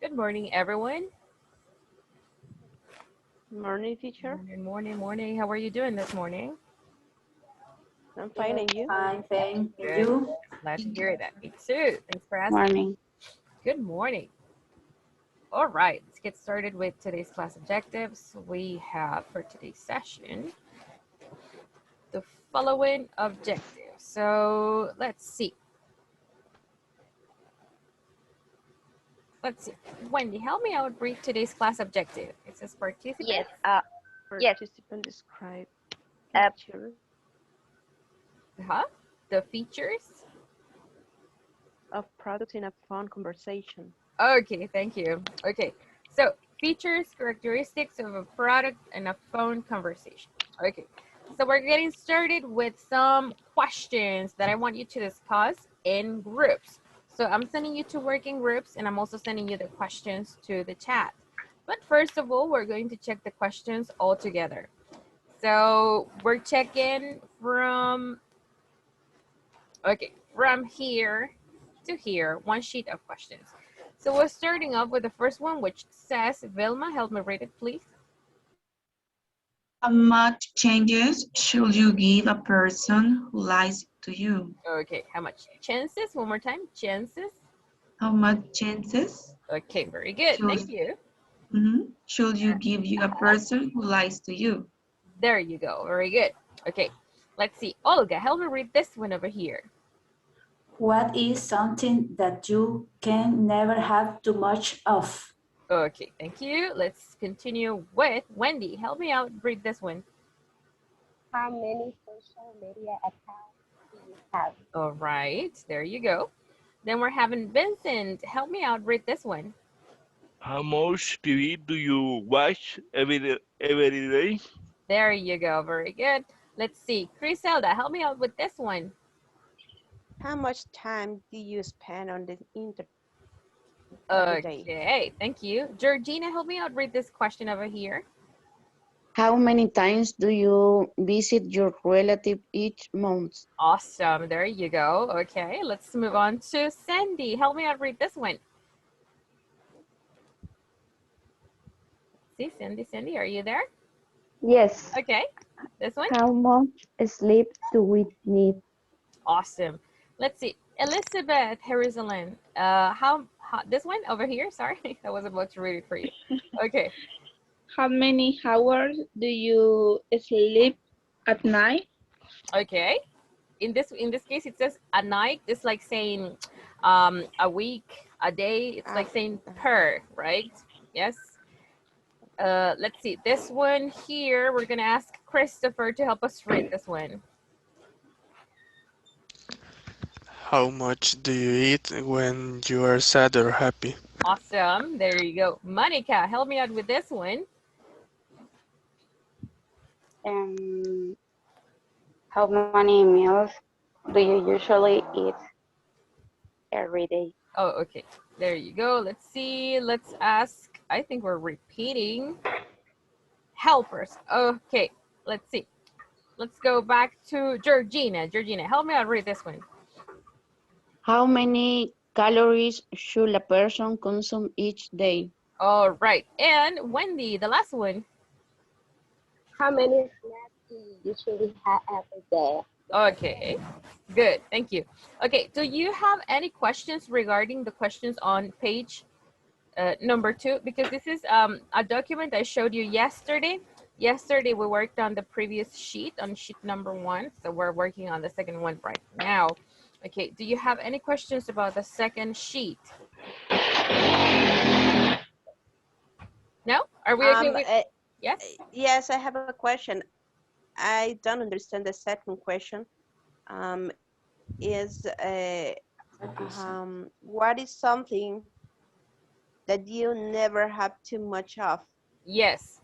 Good morning, everyone. Morning, teacher. Morning, morning, morning. How are you doing this morning? I'm fine, and you? Fine, thank Good. you. Glad to hear that. Me too. Thanks for asking. Morning. Good morning. All right, let's get started with today's class objectives. We have for today's session the following objectives. So let's see. Wendy, help me out read today's class objective. It says participants. Yes, yes. Participant describe Uh, feature The features. of product in a phone conversation. Okay, thank you. Okay, so features, characteristics of a product and a phone conversation. Okay, so we're getting started with some questions that I want you to discuss in groups. So I'm sending you to working groups and I'm also sending you the questions to the chat. But first of all, we're going to check the questions all together. So we're checking from here to here, one sheet of questions. So we're starting off with the first one, which says, Vilma, help me read it, please. How much changes should you give a person who lies to you? Okay, how much chances? One more time, chances. How much chances Okay, very good. Thank you. should you give a person who lies to you? There you go. Very good. Okay, let's see. Olga, help me read this one over here. What is something that you can never have too much of? Okay, thank you. Let's continue with Wendy. Help me out. Read this one. How many social media accounts do you have? All right, there you go. Then we're having Vincent. Help me out. Read this one. How much TV do you watch every day? There you go. Very good. Let's see. Criselda, help me out with this one. How much time do you spend on the internet every day? Okay, thank you. Georgina, help me out. Read this question over here. How many times do you visit your relative each month? Awesome. There you go. Okay, let's move on to Sandy. Help me out. Read this one. See, Sandy, are you there? Yes. Okay, this one. How much sleep do we need? Awesome. Let's see. Elizabeth Jerusalem. This one over here? Sorry, I was about to read it for you. Okay. How many hours do you sleep at night? Okay. In this case, it says a night. It's like saying a week, a day. It's like saying per, right? Yes. Let's see. This one here, we're gonna ask Christopher to help us read this one. How much do you eat when you are sad or happy? Awesome. There you go. Monica, help me out with this one. How many meals do you usually eat every day? Oh, okay. There you go. Let's see. Let's ask. I think we're repeating. Helpers. Okay. Let's see. Let's go back to Georgina. Georgina, help me out read this one. How many calories should a person consume each day? All right. And Wendy, the last one. How many snacks do you usually have every day? Okay, good. Thank you. Okay, do you have any questions regarding the questions on page number 2? Because this is a document I showed you yesterday. Yesterday, we worked on the previous sheet, on sheet number 1. So we're working on the second one right now. Okay, do you have any questions about the second sheet? No? Are we okay with... Yes? Yes, I have a question. I don't understand the second question. What is something that you never have too much of? Yes.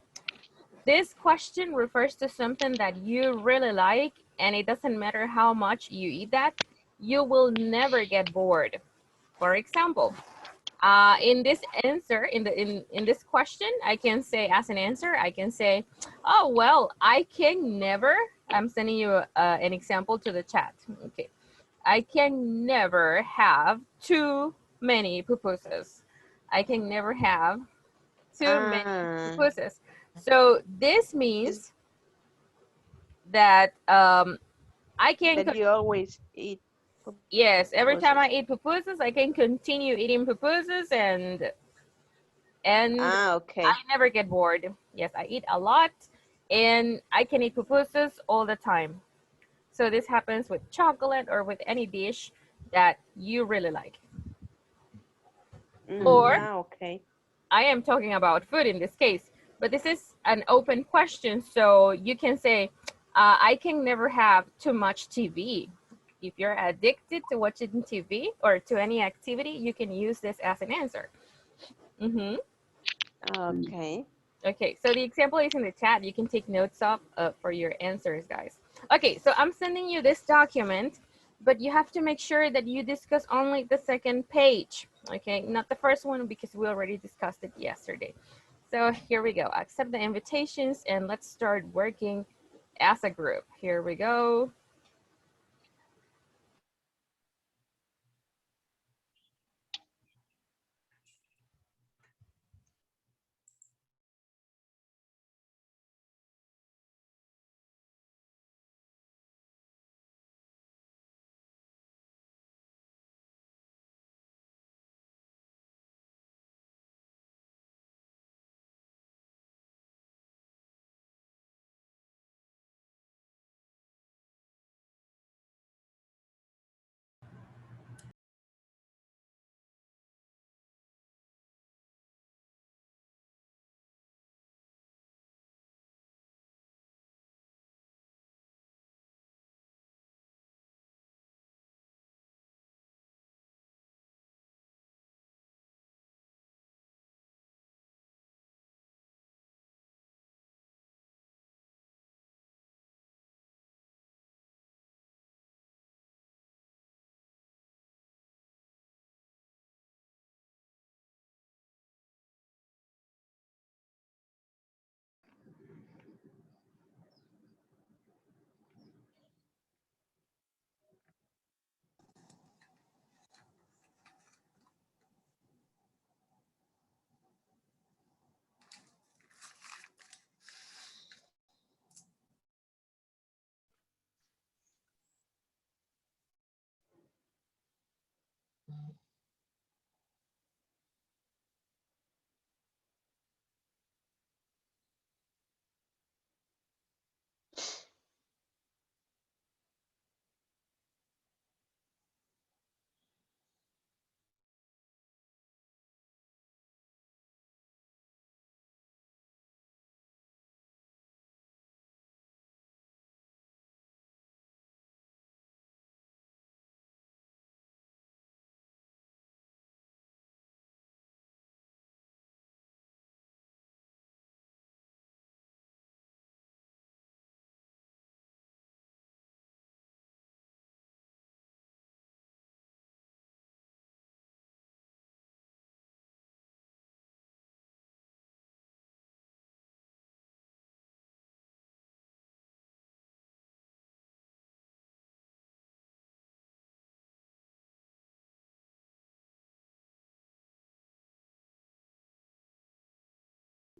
This question refers to something that you really like, and it doesn't matter how much you eat that, you will never get bored. For example, in this answer, in this question, I can say as an answer, I can say, oh, well, I can never, I'm sending you an example to the chat. Okay. I can never have too many pupusas. I can never have too many Ah, pupusas. So this means that I can that you always eat. yes, every time I pupusas. eat pupusas, I can continue eating pupusas and I Okay. never get bored. Yes, I eat a lot and I can eat pupusas all the time. So this happens with chocolate or with any dish that you really like. Or Okay. I am talking about food in this case, but this is an open question. So you can say, I can never have too much TV. If you're addicted to watching TV or to any activity, you can use this as an answer. Mm-hmm. Okay. Okay, so the example is in the chat. You can take notes of for your answers, guys. Okay, so I'm sending you this document, but you have to make sure that you discuss only the second page, okay? Not the first one because we already discussed it yesterday. So here we go. Accept the invitations and let's start working as a group. Here we go.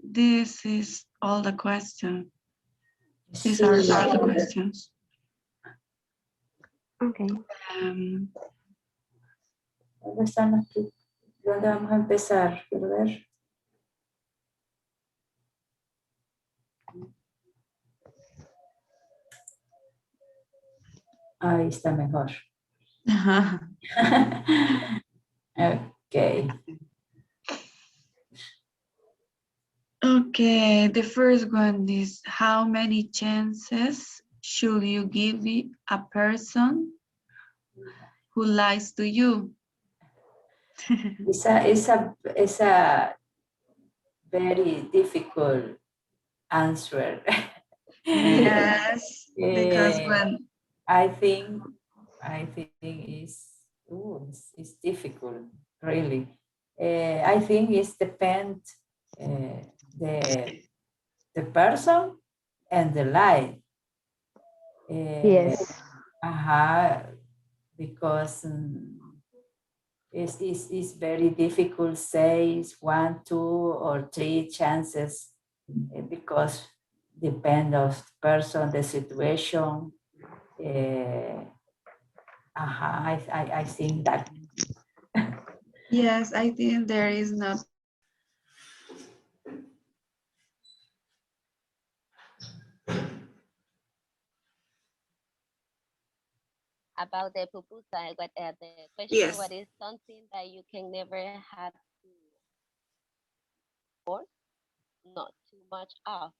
This is all the questions. These Sí, are all the questions. Okay. ¿dónde están aquí? ¿Dónde vamos a empezar? Quiero ver. Ahí está mejor. Okay. Okay, the first one is how many chances should you give a person who lies to you? It's a very difficult answer. Yes, because when I think it's difficult, really. I think it's depend the person and the lie. Yes. Because It's very difficult, say 1, 2, or 3 chances because depend of the person, the situation. I think that. Yes, I think there is not. About the pupusa, what the question, Yes. what is something that you can never have to or not too much of?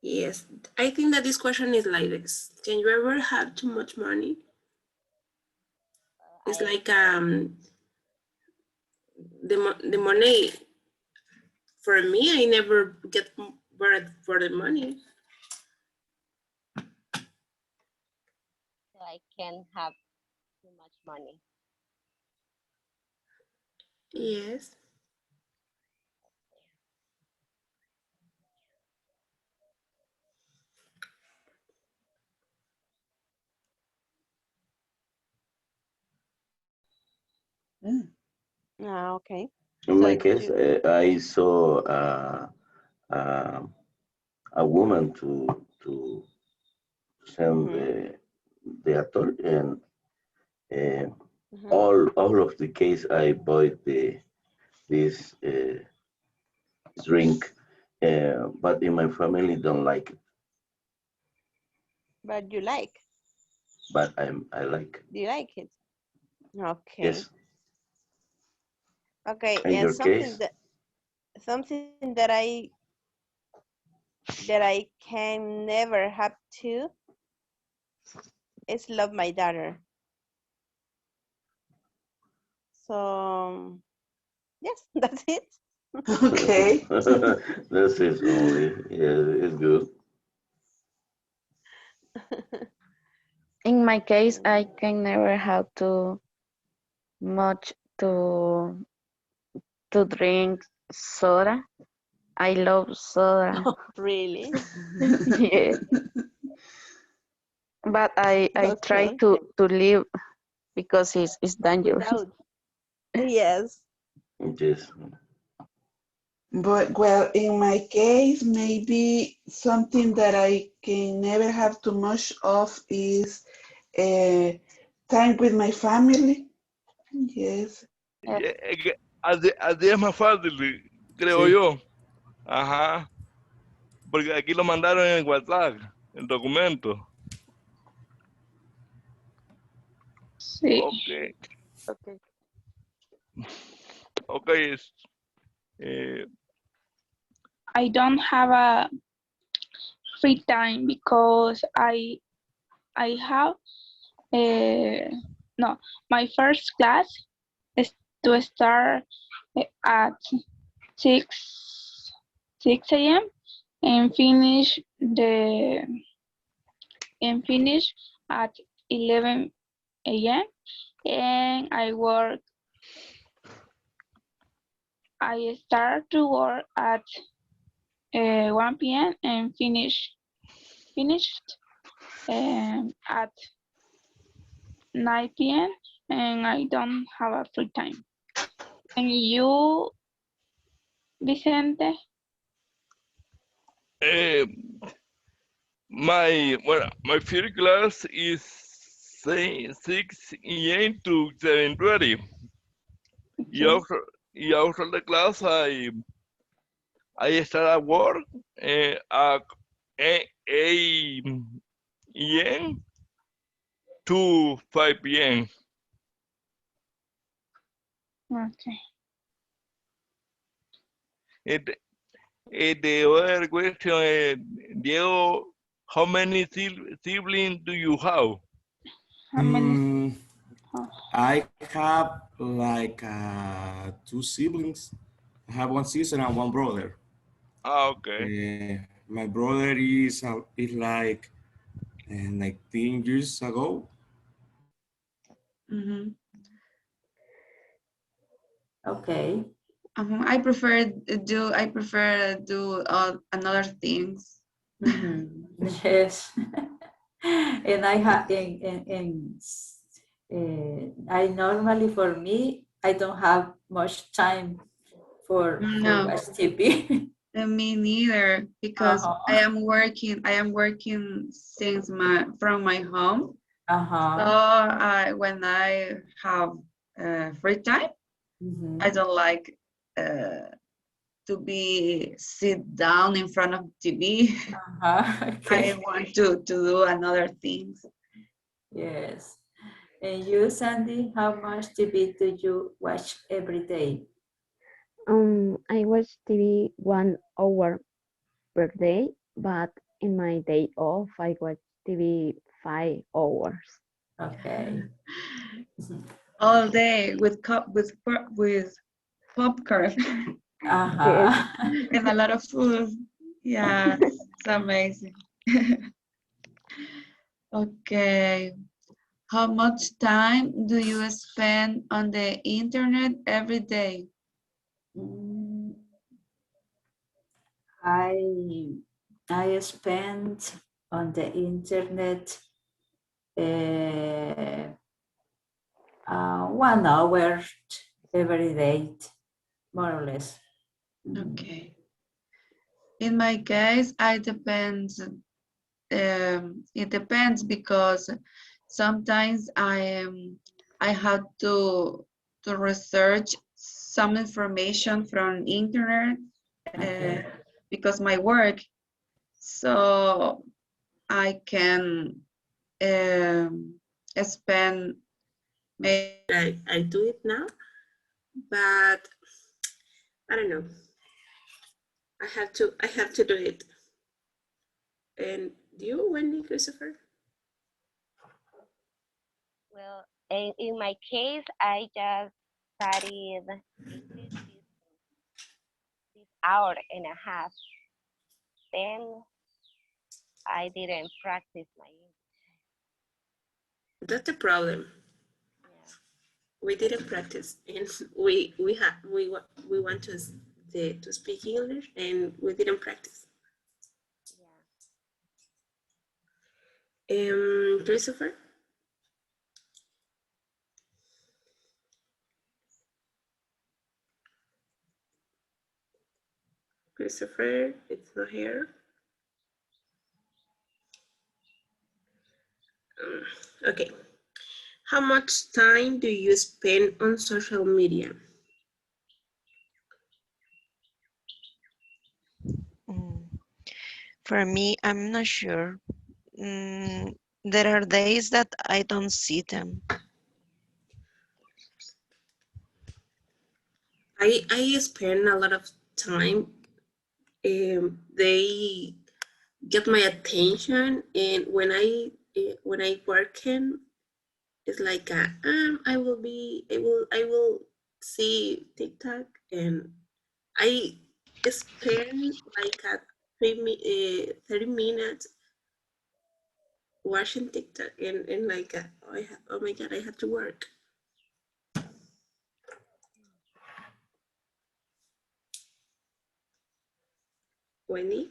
Yes. I think that this question is like this. Can you ever have too much money? It's like the money for me, I never get bored for the money. So I can have too much money. Yes. Okay. In So my case, you, I saw a woman to send mhm, the atol, and mhm. all of the case I bought this drink, but in my family don't like it, But you like? but I like. Do you like it? Okay. Yes. Okay. In And your case, something that I can never have to is love my daughter. So yes, that's it. Okay. that's it only. Yeah, it's good. In my case, I can never have too much to drink soda. I love soda. Really? Yeah. But I try Okay. to live because it's dangerous. Without. Yes. Yes. But well, in my case, maybe something that I can never have too much of is time with my family. Yes. Así es más fácil, creo Sí. yo. Ajá. Porque aquí lo mandaron en WhatsApp, el documento. Sí. Ok. Okay. Ok. I don't have a free time because I have no, my first class is to start at 6 a.m. and finish at 11 a.m. and I start to work at 1 p.m. and finished at 9 p.m. and I don't have a free time. And you, Vicente? My first class is 6 a.m. to 7:30. Y after the class, I start at work at 8 a.m. to 5 p.m. Okay. The other question, Diego, how many siblings do you have? How many? I have like 2 siblings. I have one sister and one brother. Okay. My brother is like 19 years ago. Mm-hmm. Okay. I prefer do another things. Mm-hmm. Yes. And I have I normally, for me, I don't have much time for No. watch TV. Me neither, because I am working since from my home. So when I have free time, I don't like to be sit down in front of TV. I want to do another things. Yes. And you, Sandy, how much TV do you watch every day? I watch TV 1 hour per day, but in my day off, I watch TV 5 hours. Okay. All day with popcorn and a lot of food. Yeah, it's amazing. Okay. How much time do you spend on the internet every day? I spend on the internet 1 hour every day, more or less. Okay. In my case, it depends. It depends because sometimes I have to research some information from internet because my work, so I can spend. I do it now, but I don't know. I have to do it. And you, Wendy, Christopher? Well, in my case, I just studied English this hour and a half. Then I didn't practice my English. That's the problem. Yeah. We didn't practice, and we want to speak English, and we didn't practice. Yeah. Christopher? Christopher, it's not here. Okay. How much time do you spend on social media? For me, I'm not sure. There are days that I don't see them. I spend a lot of time. They get my attention, and when I working, it's like I will see TikTok, and I spend like 30 minutes watching TikTok, and like oh my god, I have to work. Wendy?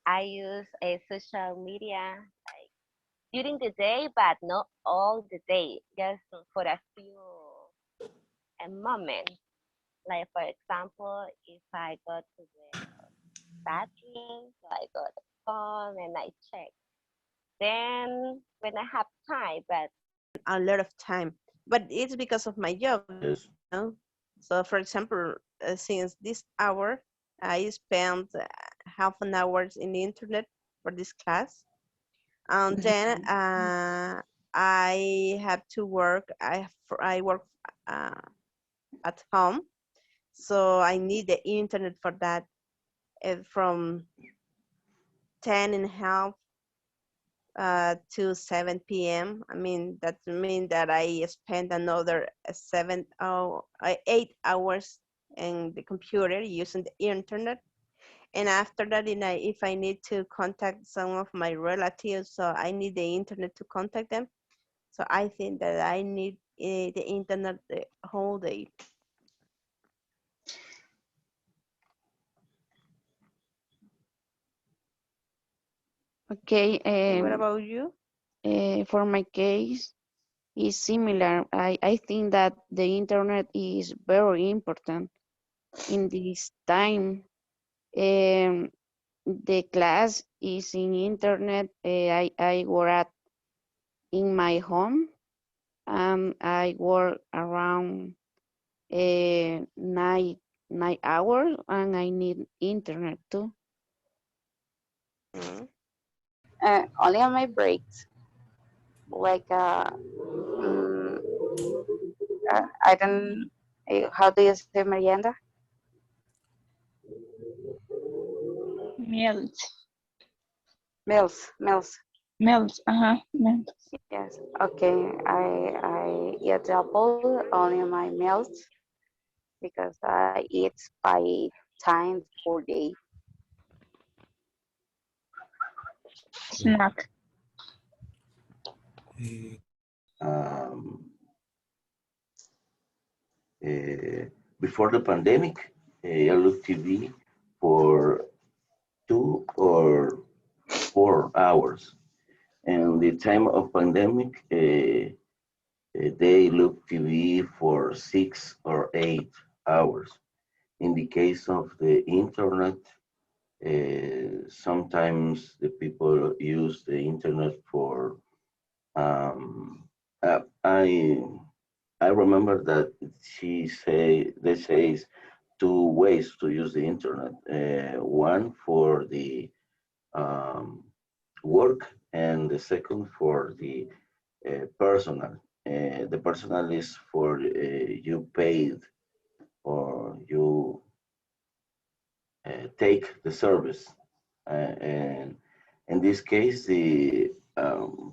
I use a social media like during the day, but not all the day, just for a few moments. Like for example, if I go to the bathroom, so I go to the phone and I check. Then when I have time, but a lot of time, but it's because of my job. Yes. You know? So for example, since this hour, I spent half an hour in the internet for this class. And then I have to work. I work at home, so I need the internet for that. From 10 and a half to 7 p.m. I mean, that means that I spend another 8 hours in the computer using the internet. And after that, if I need to contact some of my relatives, so I need the internet to contact them. So I think that I need the internet the whole day. Okay. What about you? For my case, is similar. I think that the internet is very important in this time. The class is in internet. I work in my home. I work around 9 hours, and I need internet too. Only on my breaks, like mm, I don't. How do you say merienda? Meals. Meals. Meals. Meals. Yes. Okay. I eat apple only on my meals because I eat 5 times per day. Snack. Um, Before the pandemic, I looked TV for 2 or 4 hours. And the time of pandemic, they look TV for 6 or 8 hours. In the case of the internet, sometimes the people use the internet for um, I remember that they say two ways to use the internet. One for the um, work, and the second for the personal. The personal is for you paid or you take the service. And in this case, the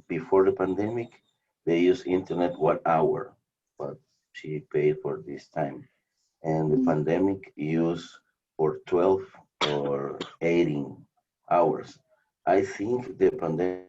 before the pandemic, they use internet 1 hour, but she paid for this time. And the pandemic use for 12 or 18 hours. I think the pandemic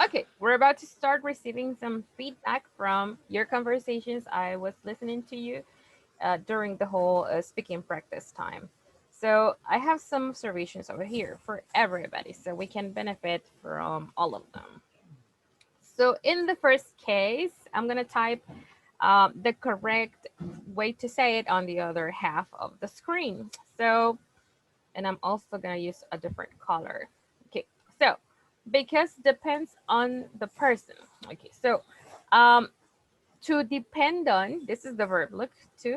Okay, we're about to start receiving some feedback from your conversations. I was listening to you during the whole speaking practice time. So I have some observations over here for everybody so we can benefit from all of them. So in the first case, I'm going to type the correct way to say it on the other half of the screen. So, and I'm also gonna use a different color. Okay, so because depends on the person. Okay, so to depend on, this is the verb. Look, to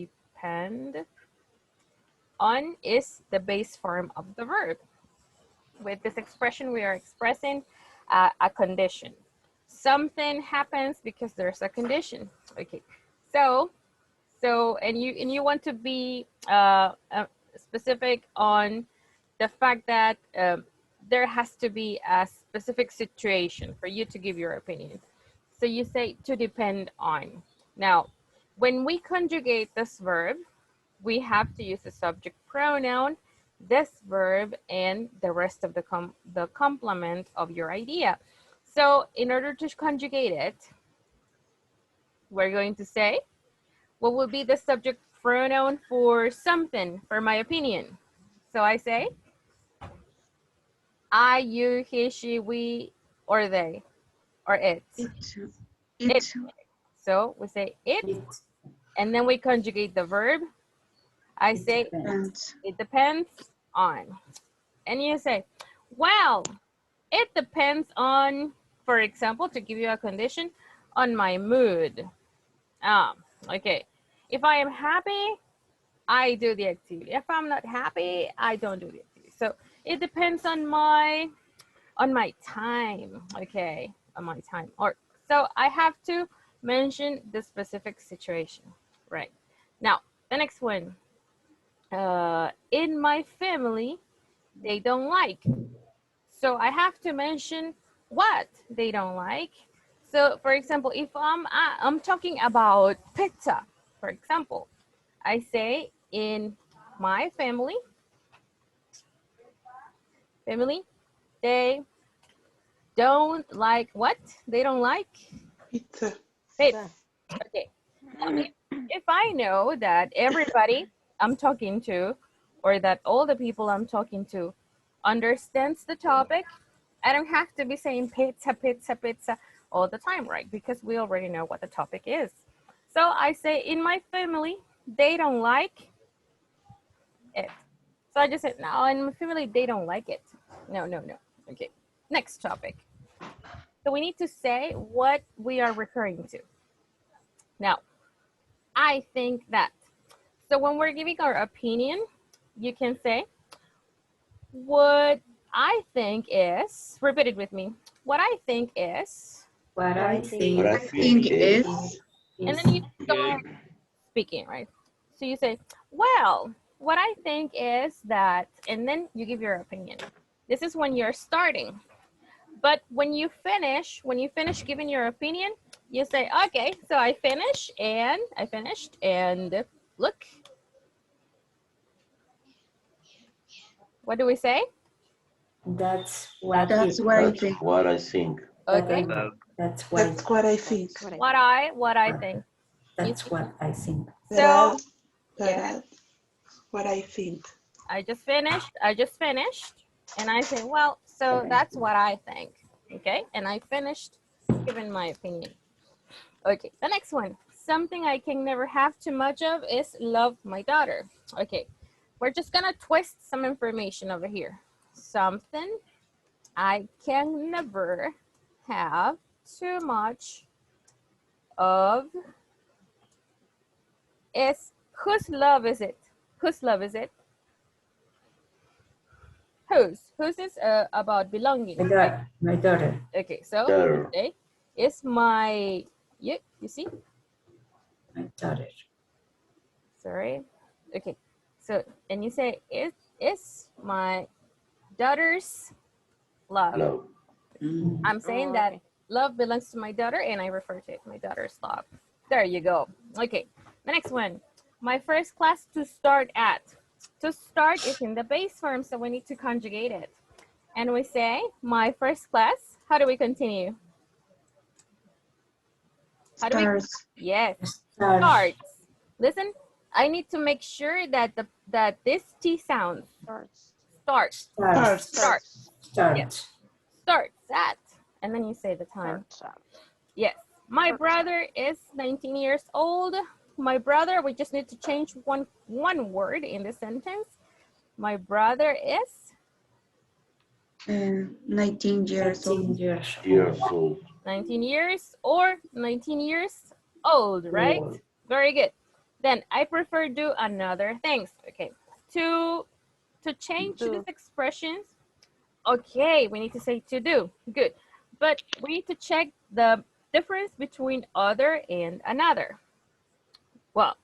depend on is the base form of the verb. With this expression, we are expressing a condition. Something happens because there's a condition. Okay, so and you want to be specific on the fact that there has to be a specific situation for you to give your opinion. So you say to depend on. Now, when we conjugate this verb, we have to use the subject pronoun, this verb, and the rest of the complement of your idea. So in order to conjugate it, we're going to say, what will be the subject pronoun for something, for my opinion? So I say, I, you, he, she, we, or they, or it. It. So we say it, and then we conjugate the verb. I say, it depends on. And you say, well, it depends on, for example, to give you a condition, on my mood. Okay. If I am happy, I do the activity. If I'm not happy, I don't do the activity. So it depends on my time. Okay, on my time. Or so I have to mention the specific situation. Right. Now, the next one. In my family, they don't like. So I have to mention what they don't like. So for example, if I'm talking about pizza, for example, I say in my family, they don't like what? They don't like pizza. Pizza. Okay. Now, if I know that everybody I'm talking to, or that all the people I'm talking to understands the topic, I don't have to be saying pizza, pizza, pizza all the time, right? Because we already know what the topic is. So I say, in my family, they don't like it. So I just said, no, in my family, they don't like it. No. Okay, next topic. So we need to say what we are referring to. Now, I think that. So when we're giving our opinion, you can say, what I think is, repeat it with me. What I think is. What I think, is. And then you start speaking, right? So you say, well, what I think is that, and then you give your opinion. This is when you're starting. But when you finish giving your opinion, you say, okay, so I finished and look. What do we say? That's what I think. What I think. Okay. That's what I think. What I think. That's what I think. So, yeah. What I think. I just finished, and I say, well, so that's what I think, okay? And I finished giving my opinion. Okay, the next one. Something I can never have too much of is love my daughter. Okay, we're just gonna twist some information over here. Something I can never have too much of is, whose love is it? Whose love is it? Whose is about belonging? My daughter. Okay, so okay, it's my, you see? My daughter. Sorry. Okay, so, and you say, it's my daughter's love. I'm saying that love belongs to my daughter, and I refer to it my daughter's love. There you go. Okay, the next one. My first class to start at. To start is in the base form, so we need to conjugate it. And we say, my first class. How do we continue? How do we? Yes, starts. Listen, I need to make sure that that this T sound starts. Yes. Starts at, and then you say the time. Yes. My brother is 19 years old. My brother, we just need to change one word in the sentence. My brother is 19 years old. 19 years or 19 years old, right? Very good. Then I prefer do another things. Okay. To change these expressions, okay, we need to say to do. Good. But we need to check the difference between other and another. Well,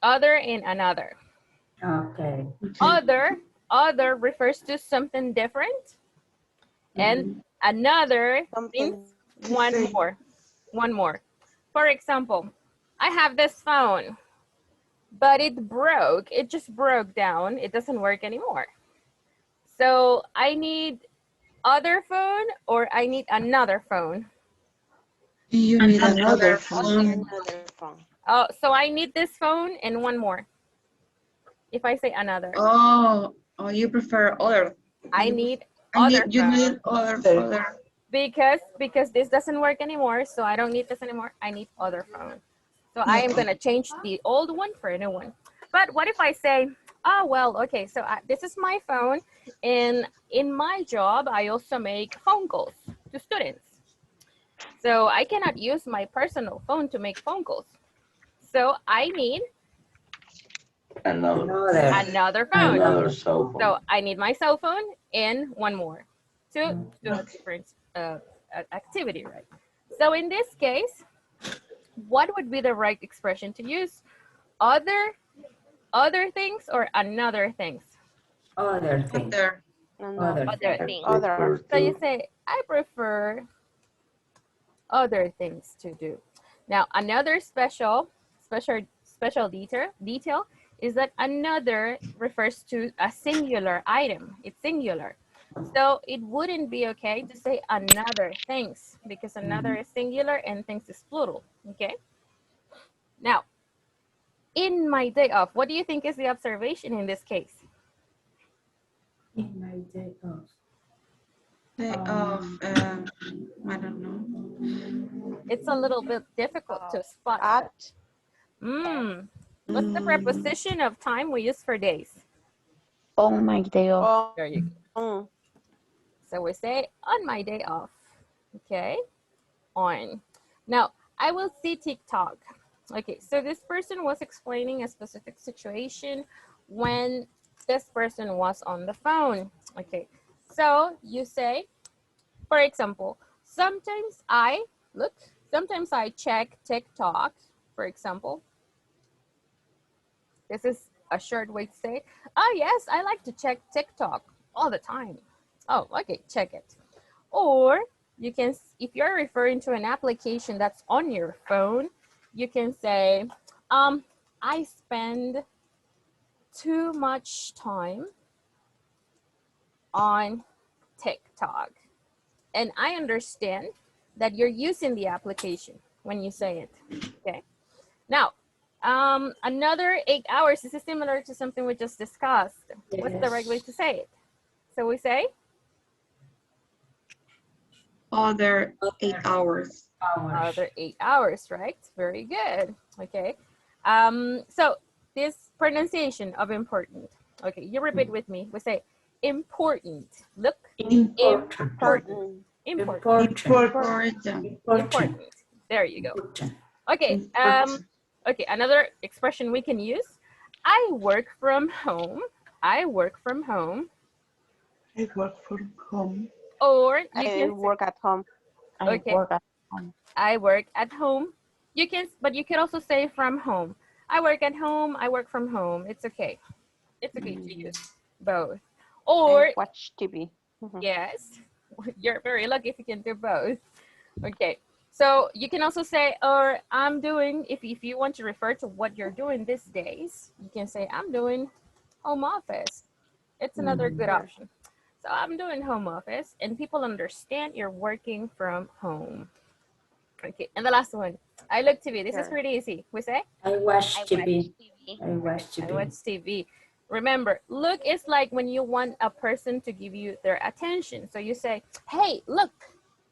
other and another. Okay. Other refers to something different, and another means one more. For example, I have this phone, but it broke. It just broke down. It doesn't work anymore. So I need other phone or I need another phone. You need another phone. Oh, so I need this phone and one more. If I say another. Oh, you prefer other. I need other phone. You need other. Because this doesn't work anymore, so I don't need this anymore. I need other phone. So I am gonna change the old one for a new one. But what if I say, oh, well, okay, so this is my phone, and in my job, I also make phone calls to students. So I cannot use my personal phone to make phone calls. So I need another phone. Another cell phone. So I need my cell phone and one more to do a different activity, right? So in this case, what would be the right expression to use? Other things or another things? Other things. Other. So you say, I prefer other things to do. Now, another special detail is that another refers to a singular item. It's singular. So it wouldn't be okay to say another things because another is singular and things is plural, okay? Now, in my day off, what do you think is the observation in this case? In my day off. Day off, I don't know. It's a little bit difficult to spot. What's the preposition of time we use for days? On my day off. There you go. So we say on my day off, okay? On. Now, I will see TikTok. Okay, so this person was explaining a specific situation when this person was on the phone. Okay, so you say, for example, sometimes I check TikTok, for example. This is a short way to say, oh yes, I like to check TikTok all the time. Oh, okay, check it. Or you can, if you're referring to an application that's on your phone, you can say, I spend too much time on TikTok. And I understand that you're using the application when you say it, okay? Now, another 8 hours, this is similar to something we just discussed. Yes. What's the right way to say it? So we say? Other 8 hours. Other 8 hours, right? Very good. Okay. So this pronunciation of important. Okay, you repeat with me. We say important. Look. Important. There you go. Okay. Okay, another expression we can use. I work from home. I work from home. I work from home. Or you can work at home. Okay. I work at home. But you can also say from home. I work at home. I work from home. It's okay. It's okay to use both. Or I watch TV. Yes, you're very lucky if you can do both. Okay. So you can also say, or I'm doing, if you want to refer to what you're doing these days, you can say, I'm doing home office. It's another good option. So I'm doing home office and people understand you're working from home. Okay, and the last one, I look TV. This is pretty easy. We say? I watch TV. I watch TV. I watch TV. Remember, look is like when you want a person to give you their attention. So you say, hey, look.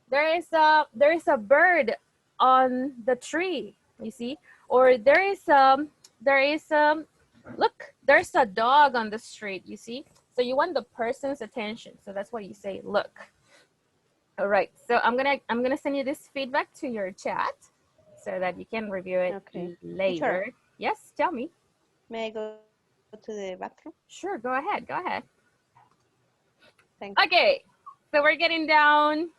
There is a bird on the tree, you see, or look, there's a dog on the street, you see. So you want the person's attention, so that's why you say look. All right, so I'm gonna send you this feedback to your chat so that you can review it later. Teacher, Yes, tell me. may I go to the bathroom? Sure, go ahead. Thank you. Okay, so we're getting down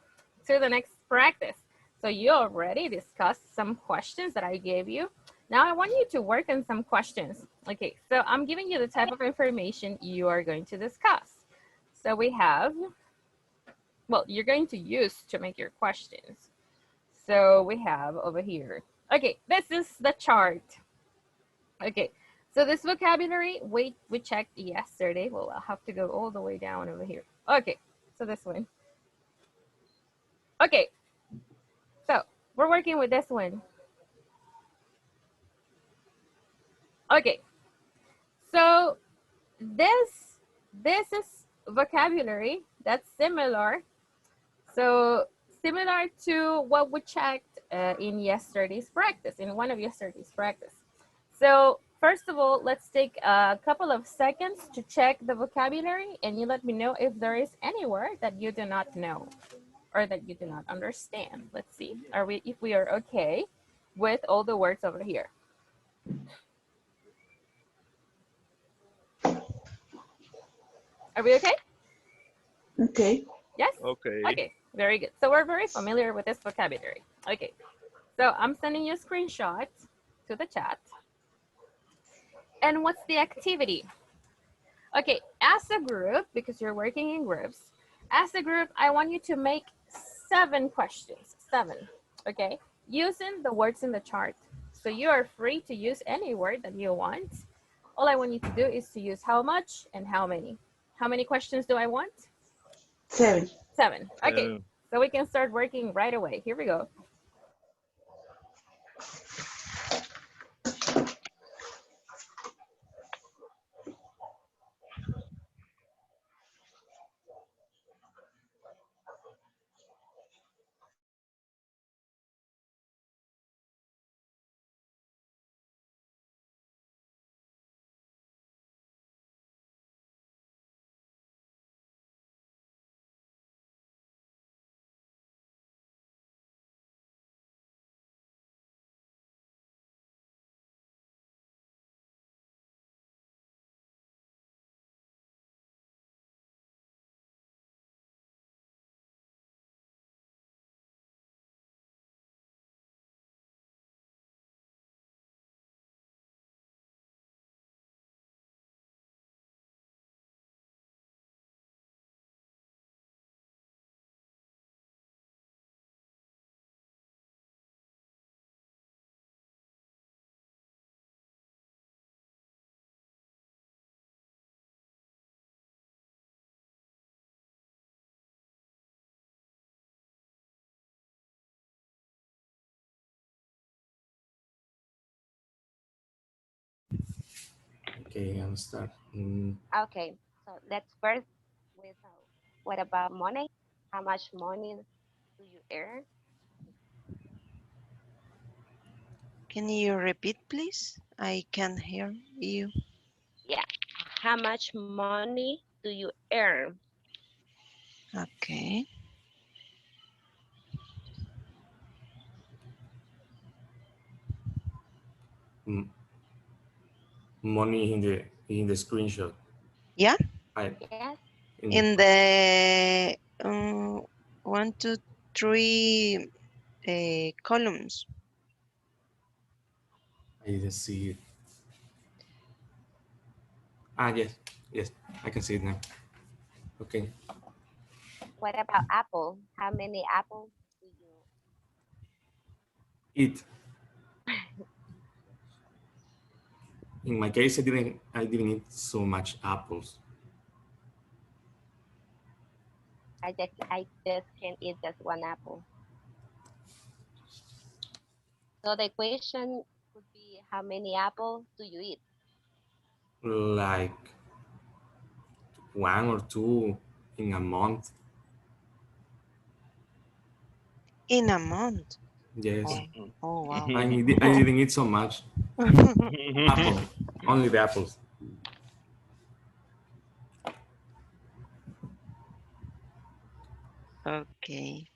to the next practice. So you already discussed some questions that I gave you. Now I want you to work on some questions. Okay, so I'm giving you the type of information you are going to discuss. So we have, well, you're going to use to make your questions. So we have over here. Okay, this is the chart. Okay, so this vocabulary, we checked yesterday. Well, I'll have to go all the way down over here. Okay, so this one. Okay, so we're working with this one. Okay, so this is vocabulary that's similar. So similar to what we checked in yesterday's practice, in one of yesterday's practice. So first of all, let's take a couple of seconds to check the vocabulary, and you let me know if there is any word that you do not know or that you do not understand. Let's see, if we are okay with all the words over here. Are we okay? Okay. Yes? Okay. Okay, very good. So we're very familiar with this vocabulary. Okay, so I'm sending you a screenshot to the chat. And what's the activity? Okay, as a group, because you're working in groups, as a group, I want you to make 7 questions, 7, okay? Using the words in the chart. So you are free to use any word that you want. All I want you to do is to use how much and how many. How many questions do I want? 7. 7, okay. So we can start working right away. Here we go. Okay, I'm start. Okay, so let's first with what about money? How much money do you earn? Can you repeat, please? I can't hear you. Yeah, how much money do you earn? Okay. Money in the screenshot. Yeah. Yes. In the 1, 2, 3 columns. I didn't see it. Yes, I can see it now. Okay. What about apple? How many apples do you Eat. In my case, I didn't eat so much apples. I just can eat just 1 apple. So the question would be, how many apples do you eat? Like 1 or 2 in a month. In a month? Yes. Oh, wow. I didn't eat so much. Apple. Only the apples. Okay.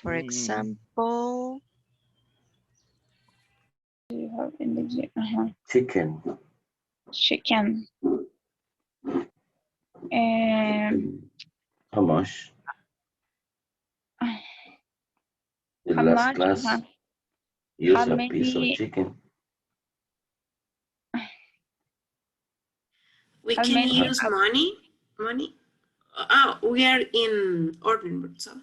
For example, Do you have energy? Chicken. Chicken. How much? The How last much? class use How a piece of many? chicken. We How can many? use money. Money. Oh, we are in Ordenburg, so.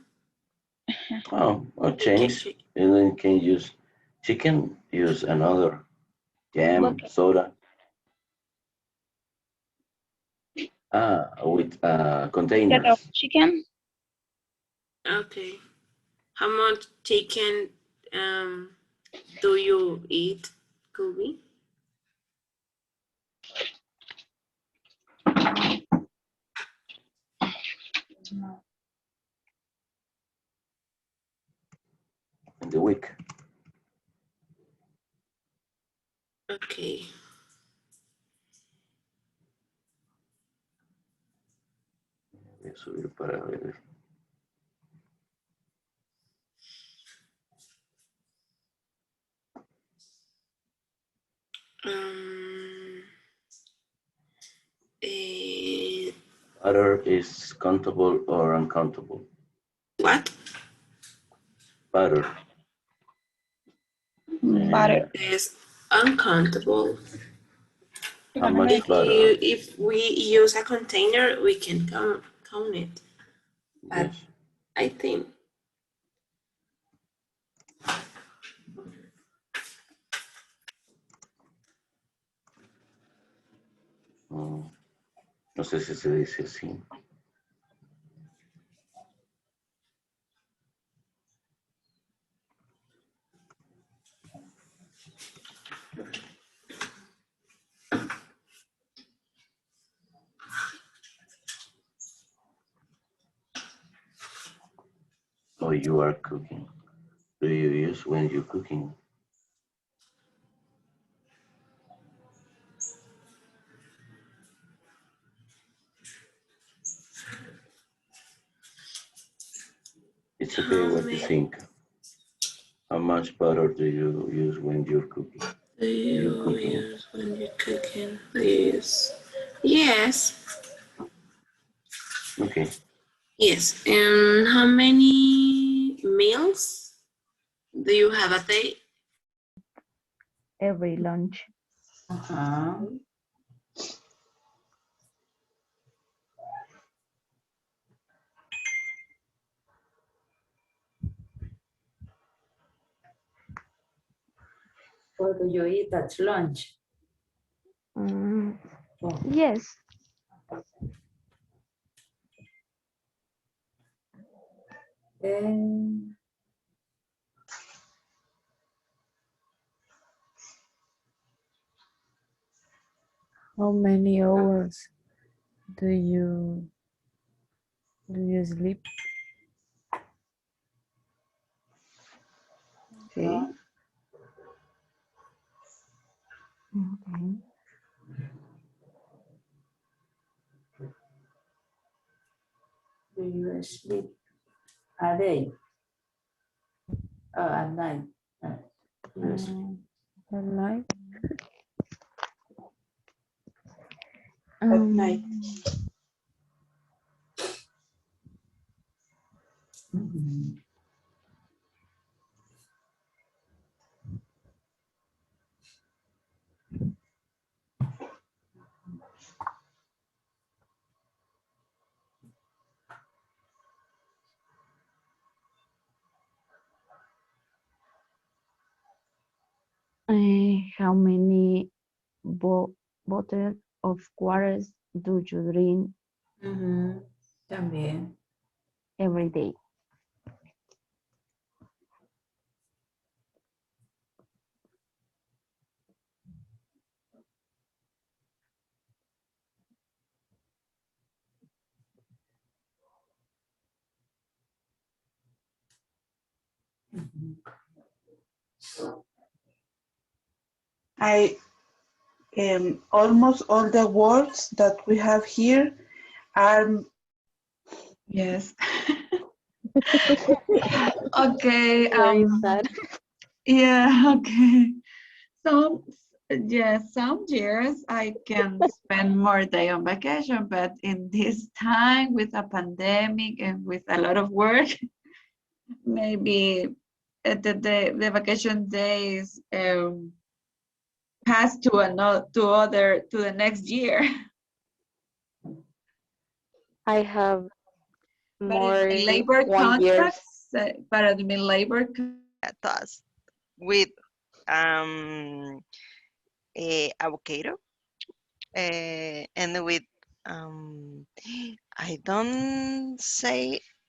Oh, or We can change. And then can use chicken, use another jam, Okay. soda. With Instead of containers. chicken? Okay. How much chicken do you eat, Kobe? In the week. Okay. Voy a subir para ver. Butter is countable or uncountable? What? Butter. Butter. Is uncountable. How much butter? If we use a container, we can count it. But Yes. I think No sé si se dice así. Oh, you are cooking. Do you use when you're cooking? It's okay what you think. How much butter do you use when you're cooking? do you use when you're cooking? Please. Yes. Okay. Yes. And how many meals do you have a day? Every lunch. What do you eat at lunch? Yes. How many hours do you sleep? Okay. Okay. Do you sleep a day? Oh, at night. At night? At night. How many bottles of water do you drink También. every day? I almost all the words that we have here are yes. Okay. Very sad. Yeah. Okay. Some yes, some years I can spend more day on vacation, but in this time with a pandemic and with a lot of work, maybe the vacation days pass to the next year. I have But more in my labor 1 year. contracts, para mi labor Toss with avocado and with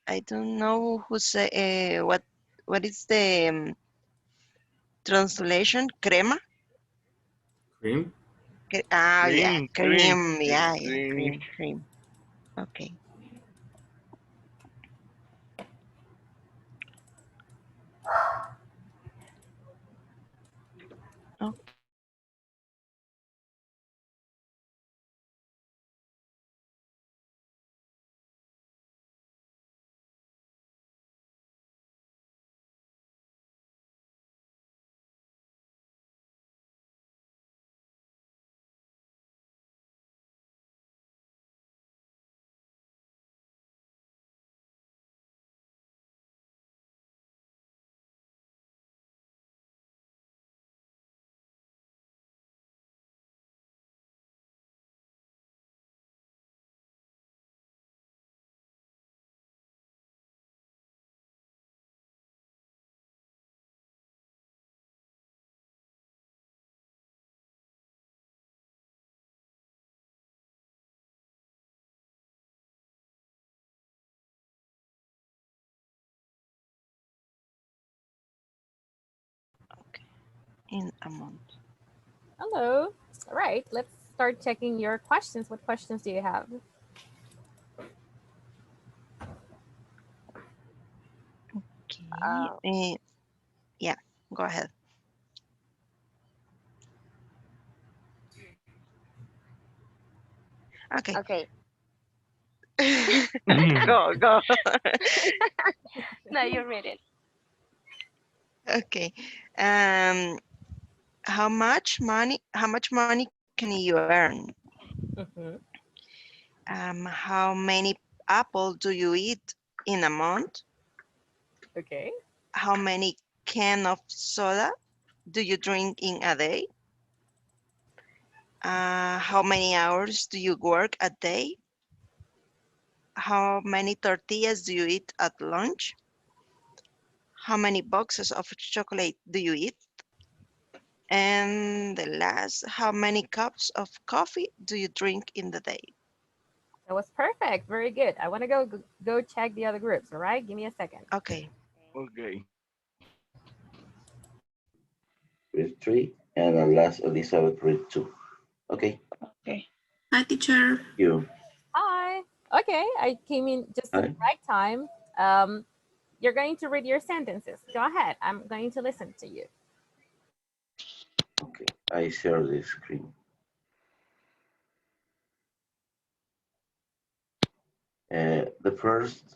I don't know who say what is the translation, crema. Cream? Yeah, cream. Yeah, cream. cream. Okay. Okay. In a month. Hello. All right, let's start checking your questions. What questions do you have? Okay. Yeah, go ahead. Okay. Okay. Go. No, you read it. Okay. How much money can you earn? How many apples do you eat in a month? Okay. How many cans of soda do you drink in a day? How many hours do you work a day? How many tortillas do you eat at lunch? How many boxes of chocolate do you eat? And the last, how many cups of coffee do you drink in the day? That was perfect. Very good. I want to go check the other groups. All right, give me a second. Okay. Okay. Read 3, and the last Elizabeth read 2. Okay. Okay. Hi, teacher. You. Hi. Okay, I came in just at the right time. You're going to read your sentences. Go ahead. I'm going to listen to you. Okay, I share the screen. The first,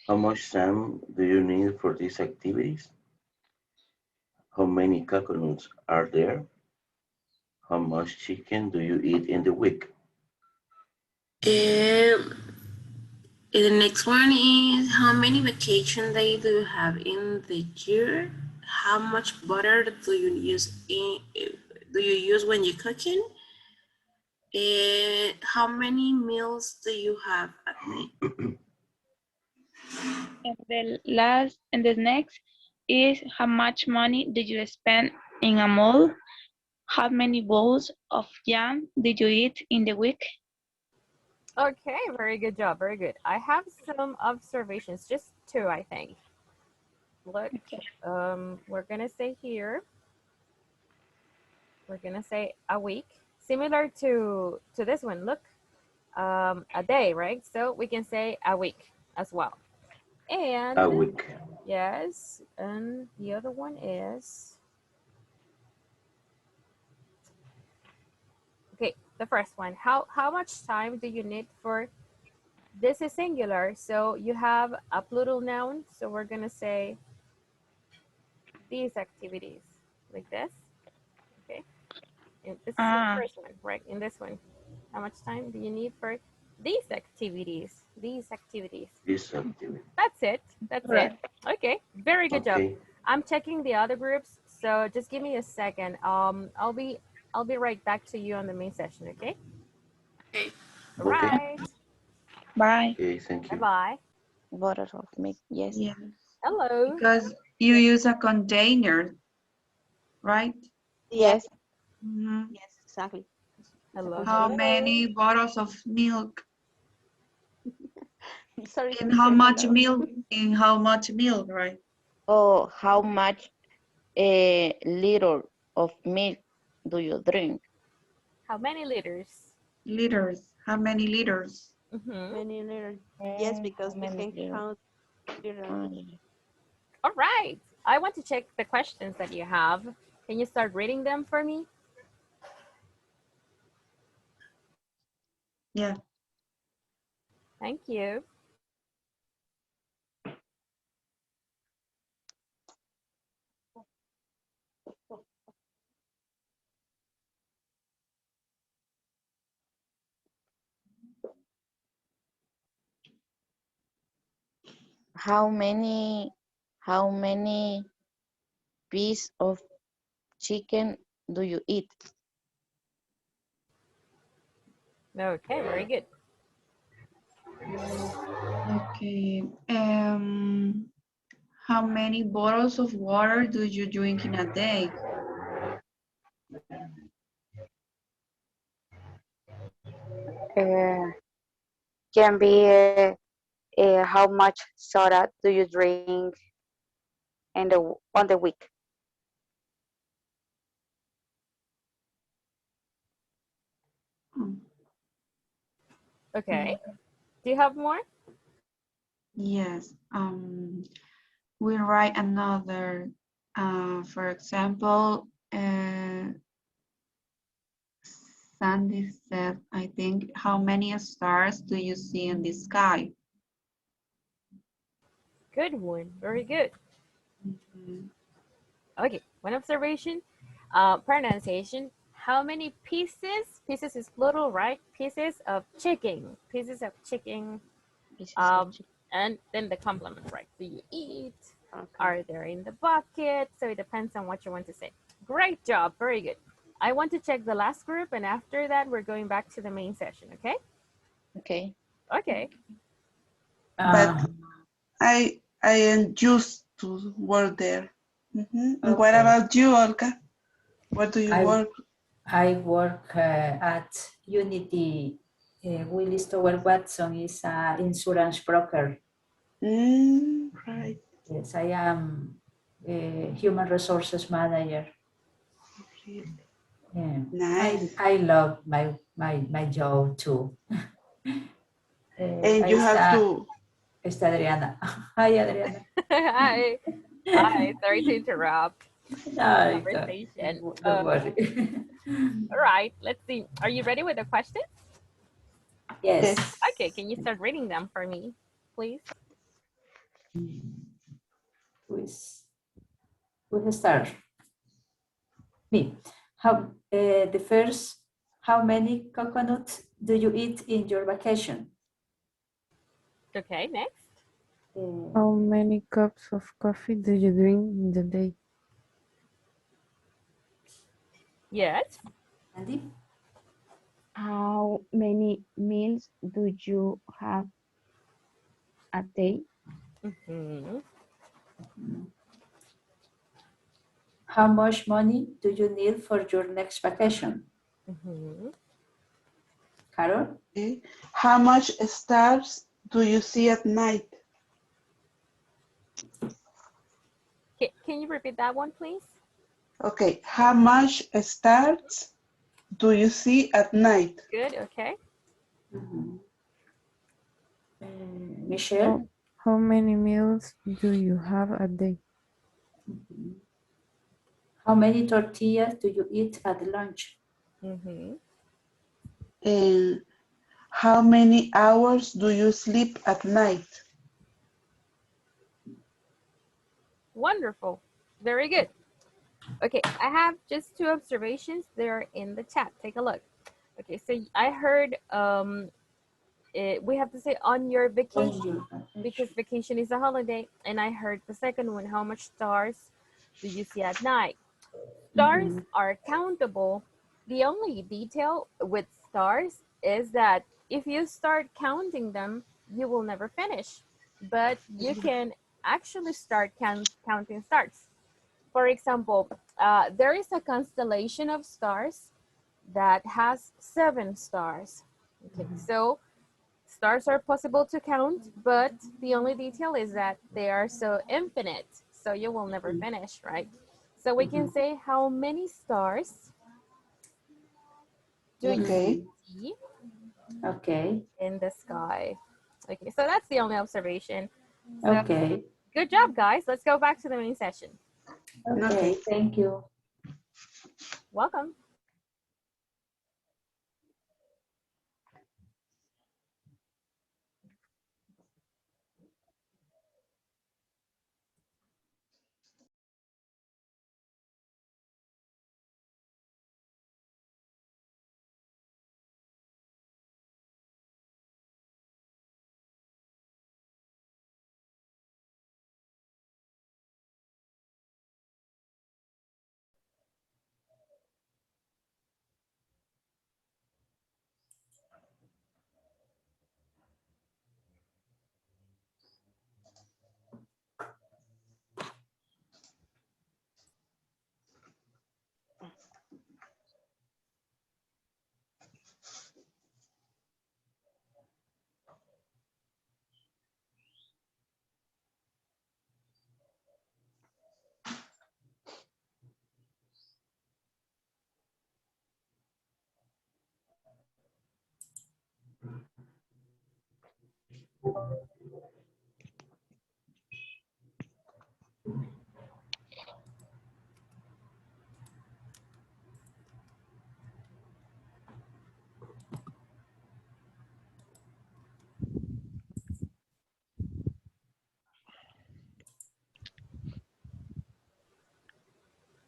how much sand do you need for these activities? How many coconuts are there? How much chicken do you eat in the week? And the next one is how many vacation days do you have in the year? How much butter do you use when you're cooking? And how many meals do you have at night? And the next is how much money did you spend in a mall? How many bowls of jam did you eat in the week? Okay, very good job. Very good. I have some observations, just two, I think. Look, we're gonna say here. We're gonna say a week, similar to this one. Look, a day, right? So we can say a week as well. And a week. Yes, and the other one is, okay, the first one. How much time do you need for, this is singular, so you have a plural noun, so we're gonna say these activities, like this, okay? And this is the first one, right? In this one, how much time do you need for these activities? These activities. This activity. That's it. That's Right. it. Okay, very good job. Okay. I'm checking the other groups, so just give me a second. I'll be right back to you on the main session. Okay. Okay. All right. Bye. Okay, thank you. Bye. Bottle of milk, yes. Yes. Hello. Because you use a container, right? Yes. Mhm. Yes, exactly. Hello. How Hello. many bottles of milk? Sorry. In how much milk? In how much milk, right? Oh, how much a liter of milk do you drink? How many liters? Liters. How many liters? Many little. Yes, because we can count little. All right. I want to check the questions that you have. Can you start reading them for me? Yeah. Thank you. How many piece of chicken do you eat? Okay, very good. Okay. How many bottles of water do you drink in a day? Can be how much soda do you drink in on the week? Okay. Do you have more? Yes. We write another. For example, Sandy said, I think, how many stars do you see in the sky? Good one. Very good. Okay, one observation. Pronunciation. How many pieces? Pieces is plural, right? Pieces of chicken. Pieces of chicken. And then the complement, right? Do you eat? Are they in the bucket? So it depends on what you want to say. Great job. Very good. I want to check the last group, and after that, we're going back to the main session, okay? Okay. Okay. But I am used to work there. And what Okay. about you, Olga? Where do you work? I work at Unity. Willis Tower Watson is an insurance broker. Right. Yes, I am a human resources manager. Yeah. Nice. I love my job too. And you have to. Está Adriana. Hi, Adriana. Hi. Hi. Sorry to interrupt the No, conversation. don't worry. All right. Let's see. Are you ready with the questions? Yes. Okay. Can you start reading them for me, please? We'll start. Me. The first, how many coconuts do you eat in your vacation? Okay, next. How many cups of coffee do you drink in the day? Yes. Andy? How many meals do you have a day? How much money do you need for your next vacation? Carol? Okay. How much stars do you see at night? Can you repeat that one, please? Okay. How much stars do you see at night? Good, okay. Michelle? How many meals do you have a day? How many tortillas do you eat at lunch? And how many hours do you sleep at night? Wonderful. Very good. Okay, I have just 2 observations. They're in the chat. Take a look. Okay, so I heard we have to say on your vacation because vacation is a holiday. And I heard the second one, how much stars do you see at night? Stars are countable. The only detail with stars is that if you start counting them, you will never finish. But you can actually start counting stars. For example, there is a constellation of stars that has 7 stars. Okay, so stars are possible to count, but the only detail is that they are so infinite, so you will never finish, right? So we can say how many stars do you see in the sky? Okay, so that's the only observation. So, Okay. Good job, guys. Let's go back to the main session. Okay, thank you. Welcome.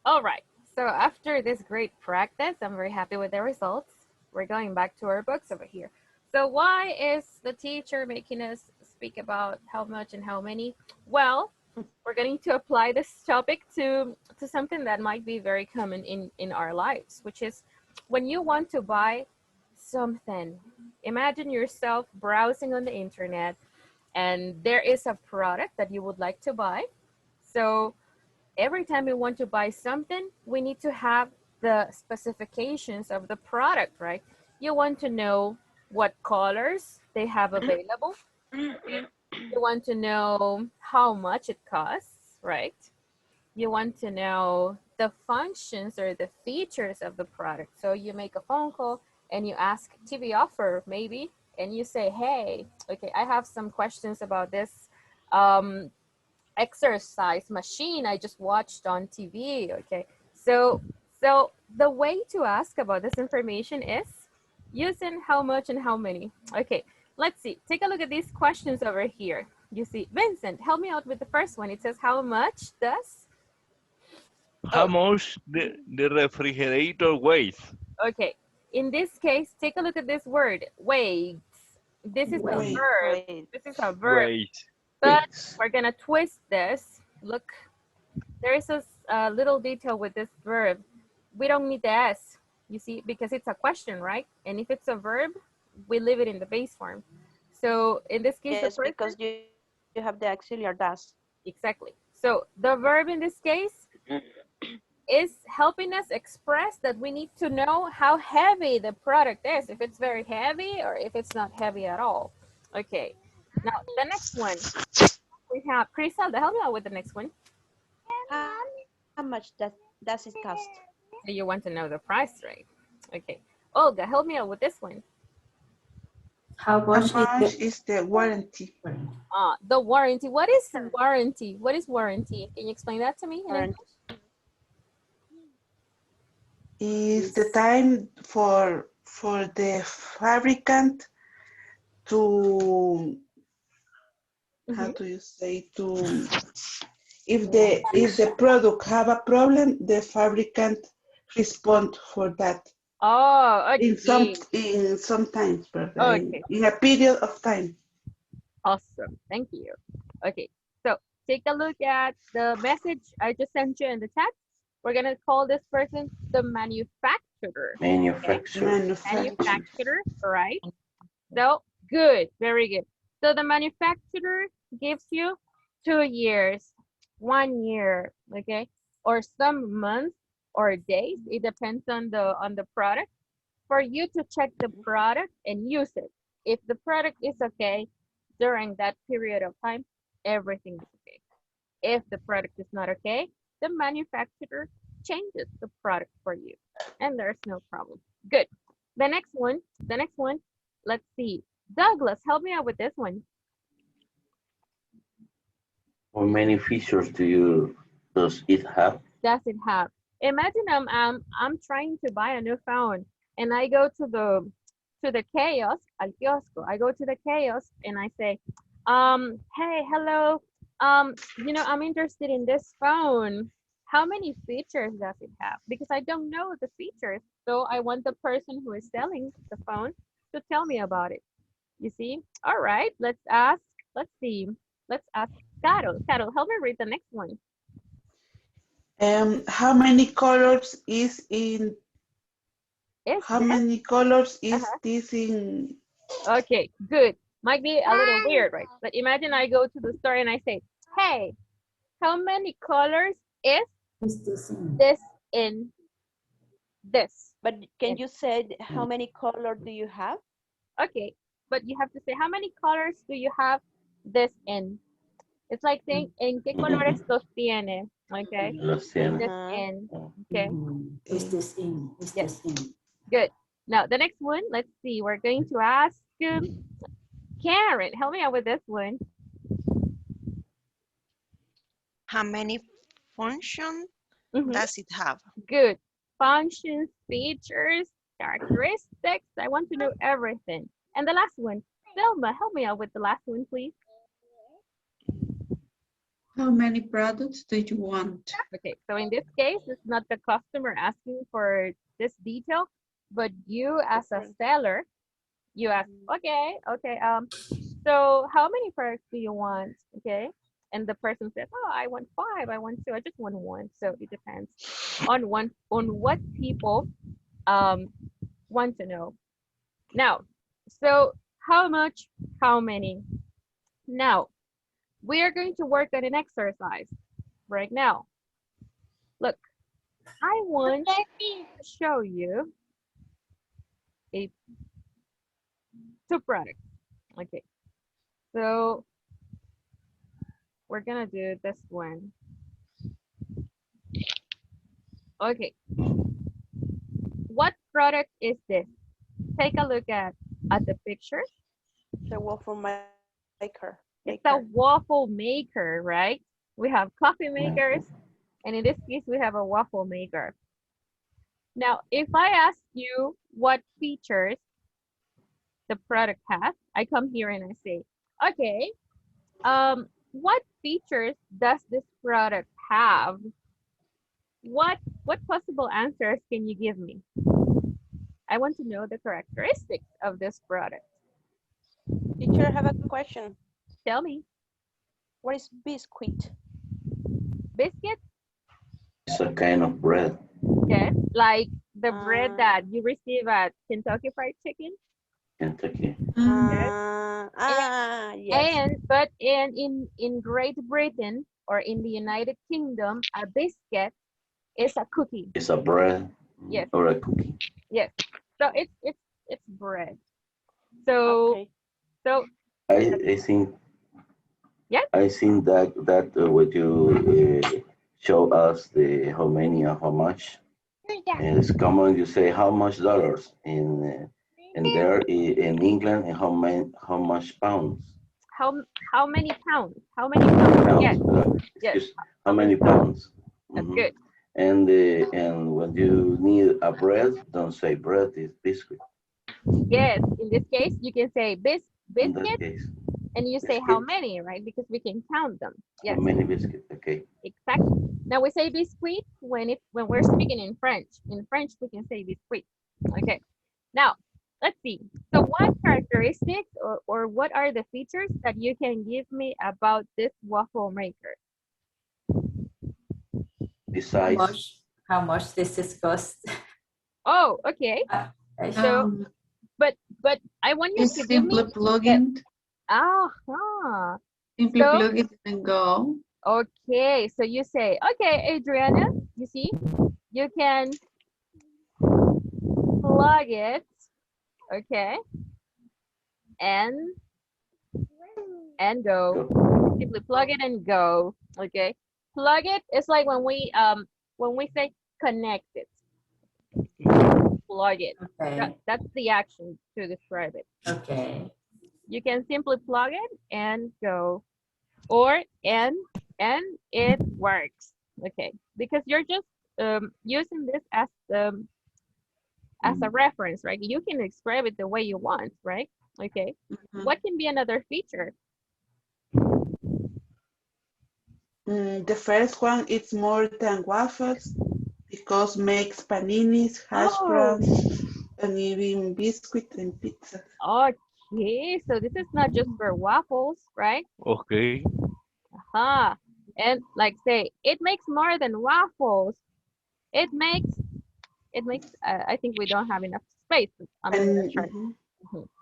All right, so after this great practice, I'm very happy with the results. We're going back to our books over here. So why is the teacher making us speak about how much and how many? Well, we're going to apply this topic to something that might be very common in our lives, which is when you want to buy something. Imagine yourself browsing on the internet and there is a product that you would like to buy. So every time we want to buy something, we need to have the specifications of the product, right? You want to know what colors they have available. You want to know how much it costs, right? You want to know the functions or the features of the product. So you make a phone call and you ask TV offer maybe, and you say, hey, okay, I have some questions about this exercise machine I just watched on TV. Okay, so the way to ask about this information is using how much and how many. Okay, let's see, take a look at these questions over here. You see, Vincent, help me out with the first one. It says how much does much the refrigerator weighs? Okay, in this case, take a look at this word, weighs. This is a verb. This is a verb. Weighs. But we're gonna twist this. Look, there is a little detail with this verb. We don't need the S, you see, because it's a question, right? And if it's a verb, we leave it in the base form. So in this case, yes, because you have the auxiliary does. Exactly. So the verb in this case is helping us express that we need to know how heavy the product is, if it's very heavy or if it's not heavy at all. Okay, now the next one. We have Criselda, help me out with the next one. How much does it cost? So you want to know the price, right? Okay. Olga, help me out with this one. How much is the warranty? The warranty. What is warranty? What is warranty? Can you explain that to me? Is the time for the fabricant to how do you say, to if the product have a problem, the fabricant respond for that. Oh, okay. In some time, in a period of time. Awesome, thank you. Okay, so take a look at the message I just sent you in the chat. We're gonna call this person the manufacturer. Manufacturer. Manufacturer, right? So good, very good. So the manufacturer gives you 2 years, 1 year, okay, or some months or days. It depends on the product. For you to check the product and use it. If the product is okay during that period of time, everything is okay. If the product is not okay, the manufacturer changes the product for you, and there's no problem. Good. The next one. Let's see. Douglas, help me out with this one. How many features does it have? Does it have? Imagine I'm trying to buy a new phone, and I go to the kiosk, al kiosco. I go to the kiosk and I say, hey, hello, you know, I'm interested in this phone. How many features does it have? Because I don't know the features, so I want the person who is selling the phone to tell me about it. You see? All right, let's ask Carol. Carol, help me read the next one. How many colors is in? Many colors is this in? Okay, good. Might be a little weird, right? But imagine I go to the store and I say, hey, how many colors is this in this? But can you say how many colors do you have? Okay, but you have to say how many colors do you have this in? It's like saying, ¿en qué colores los tiene? Okay. Los tiene. This in. Okay. Is this in? Is Yes. this in? Good. Now the next one, let's see. We're going to ask Karen. Help me out with this one. How many functions does it have? Good. Functions, features, characteristics. I want to know everything. And the last one, Selma, help me out with the last one, please. How many products do you want? Okay, so in this case, it's not the customer asking for this detail, but you as a seller, you ask, okay, so how many products do you want? Okay, and the person says, oh, I want 5, I want 2, I just want 1. So it depends on what people want to know. Now, so how much, how many? Now, we are going to work on an exercise right now. Look, I want to show you 2 products. Okay, so we're gonna do this one. Okay, what product is this? Take a look at the picture. The waffle maker. It's a waffle maker, right? We have coffee makers, and in this case, we have a waffle maker. Now, if I ask you what features the product has, I come here and I say, okay, what features does this product have? What possible answers can you give me? I want to know the characteristics of this product. Teacher, I have a question. Tell me. What is biscuit? Biscuit? It's a kind of bread. Okay, like the bread that you receive at Kentucky Fried Chicken. Kentucky. Yes. But in Great Britain or in the United Kingdom, a biscuit is a cookie. It's a bread. Yes. Or a cookie. Yes. So it's bread. So okay. So I think. Yeah. I think that when you show us the how many and how much, it's common you say how much dollars in And there in England, and how much pounds? How many pounds? How many pounds? Pounds. Yes. Yes. Excuse, how many pounds? That's Mhm. good. And when you need a bread, don't say bread, it's biscuit. Yes. In this case, you can say In that biscuit, case, and you say how biscuit. many, right? Because we can count them. Yes. How many biscuits? Okay. Exactly. Now we say biscuit when we're speaking in French. In French, we can say biscuit. Okay. Now, let's see. So what characteristics or what are the features that you can give me about this waffle maker? Besides, How much this is cost? Oh, okay. So, but I want you It's to give me simply plug in. Simply So, plug it and go. okay, so you say, okay, Adriana, you see, you can plug it, okay, and go. Simply plug it and go, okay. Plug it is like when we say connect it. Plug it. Okay. That's the action to describe it. Okay. You can simply plug it and go, or and it works. Okay, because you're just using this as a reference, right? You can describe it the way you want, right? Okay. What can be another feature? The first one is more than waffles because makes paninis, hash browns, and even biscuit and pizza. Okay, so this is not just for waffles, right? Okay. And like say, it makes more than waffles. It makes. I think we don't have enough space on the chart.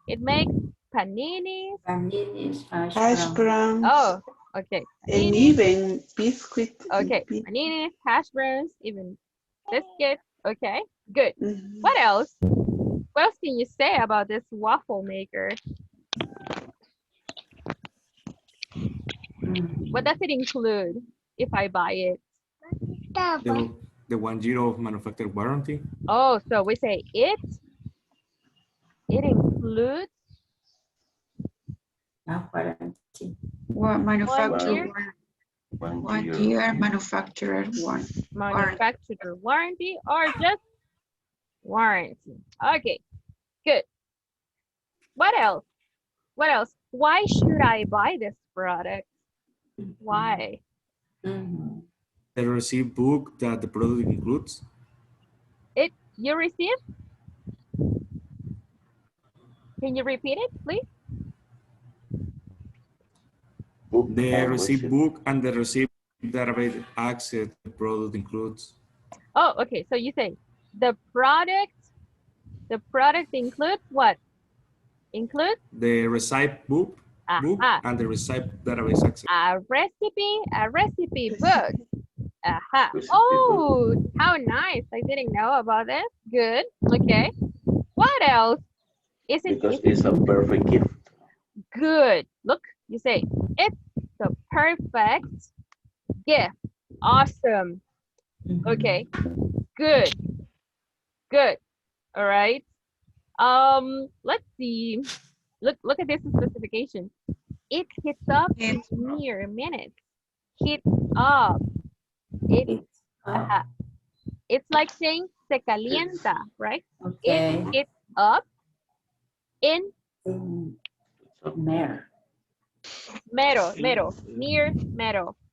It makes paninis. Paninis, hash browns. Oh, okay. And even biscuit. Okay, paninis, hash browns, even biscuits. Okay, good. What else? What else can you say about this waffle maker? What does it include if I buy it? The 1 year of manufacturer warranty. Oh, so we say it includes warranty. What manufacturer? 1 year manufacturer warranty. Manufacturer warranty or just warranty. Okay, good. What else? What else? Why should I buy this product? Why? The receipt book that the product includes. You received? Can you repeat it, please? The receipt book and the receipt database access the product includes. Oh, okay. So you say the product includes what? Includes the receipt book and the receipt database access. A recipe book. Oh, how nice. I didn't know about this. Good. Okay. What else? Because it's a perfect gift. Good. Look, you say it's the perfect gift. Awesome. Okay. Good. Good. All right. Let's see. Look at this specification. It heats up in mere minutes. Heats up. It's like saying se calienta, right? Okay. It heats up in mero.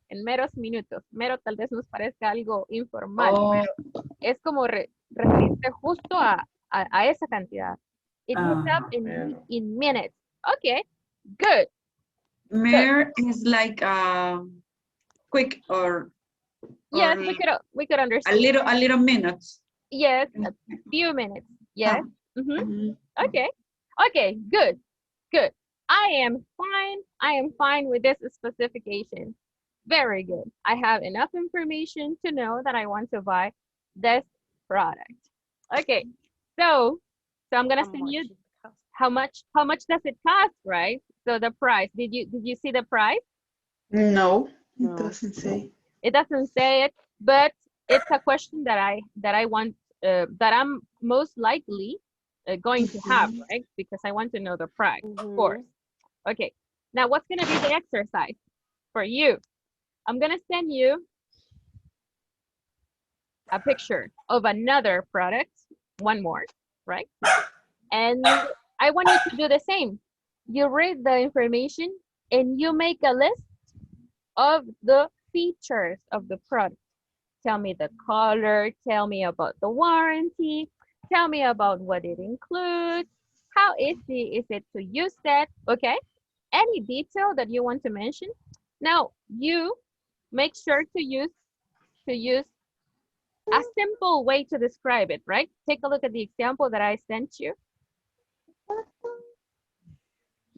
En meros minutos. Mero tal vez nos parezca algo informal, pero es como referirse justo a esa cantidad. It heats up in minutes. Okay, good. Mere is like quick or yes, we could understand. A little minutes. Yes, a few minutes. Yes. Okay. Okay, good. Good. I am fine with this specification. Very good. I have enough information to know that I want to buy this product. Okay. So I'm gonna send you how much does it cost, right? So the price. Did you see the price? No, it doesn't say. It doesn't say it, but it's a question that I want that I'm most likely going to have, right? Because I want to know the price, of course. Okay, now what's gonna be the exercise for you? I'm gonna send you a picture of another product, one more, right? And I want you to do the same. You read the information and you make a list of the features of the product. Tell me the color, tell me about the warranty, tell me about what it includes, how easy is it to use that, okay? Any detail that you want to mention. Now, you make sure to use a simple way to describe it, right? Take a look at the example that I sent you.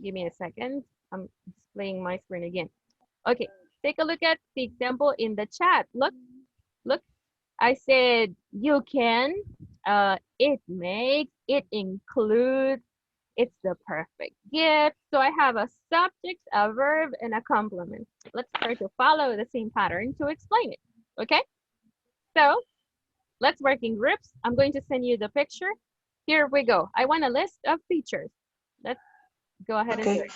Give me a second. I'm displaying my screen again. Okay, take a look at the example in the chat. Look, I said you can, it makes, it includes, it's the perfect gift. So I have a subject, a verb, and a complement. Let's try to follow the same pattern to explain it, okay? So let's work in groups. I'm going to send you the picture. Here we go. I want a list of features. Let's go ahead and do it.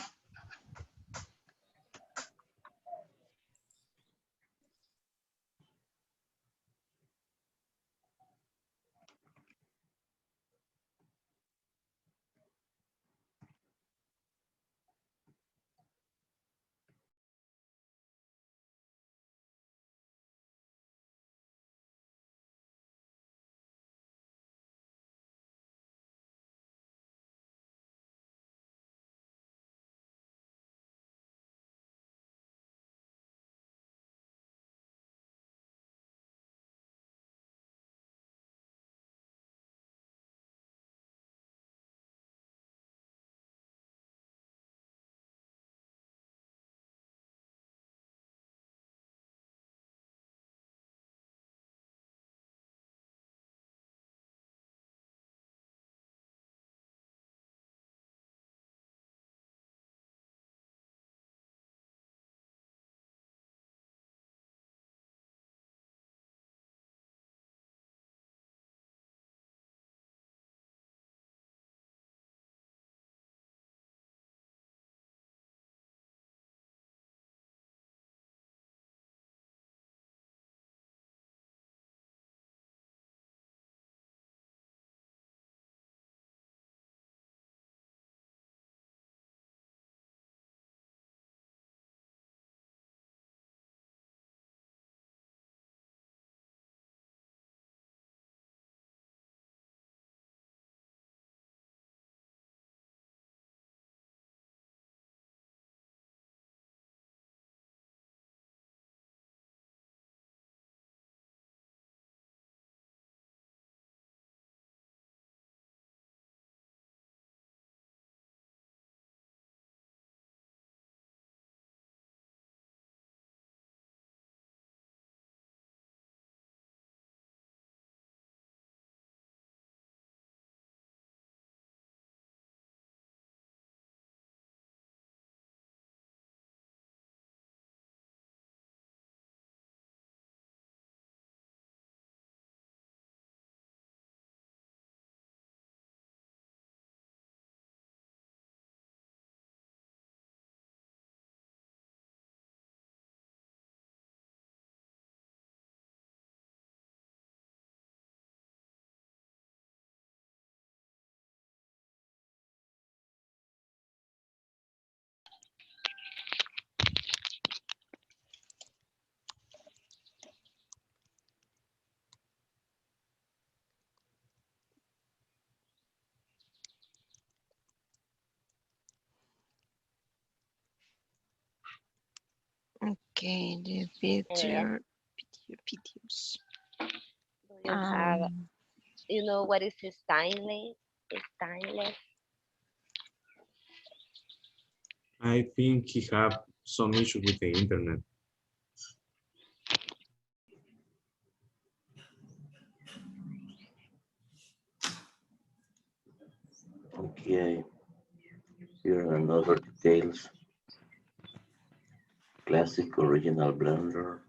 Okay, the picture, videos. Do you have, you know what is stainless? Stainless. I think he have some issue with the internet. Okay, here are another details. Classic original blender.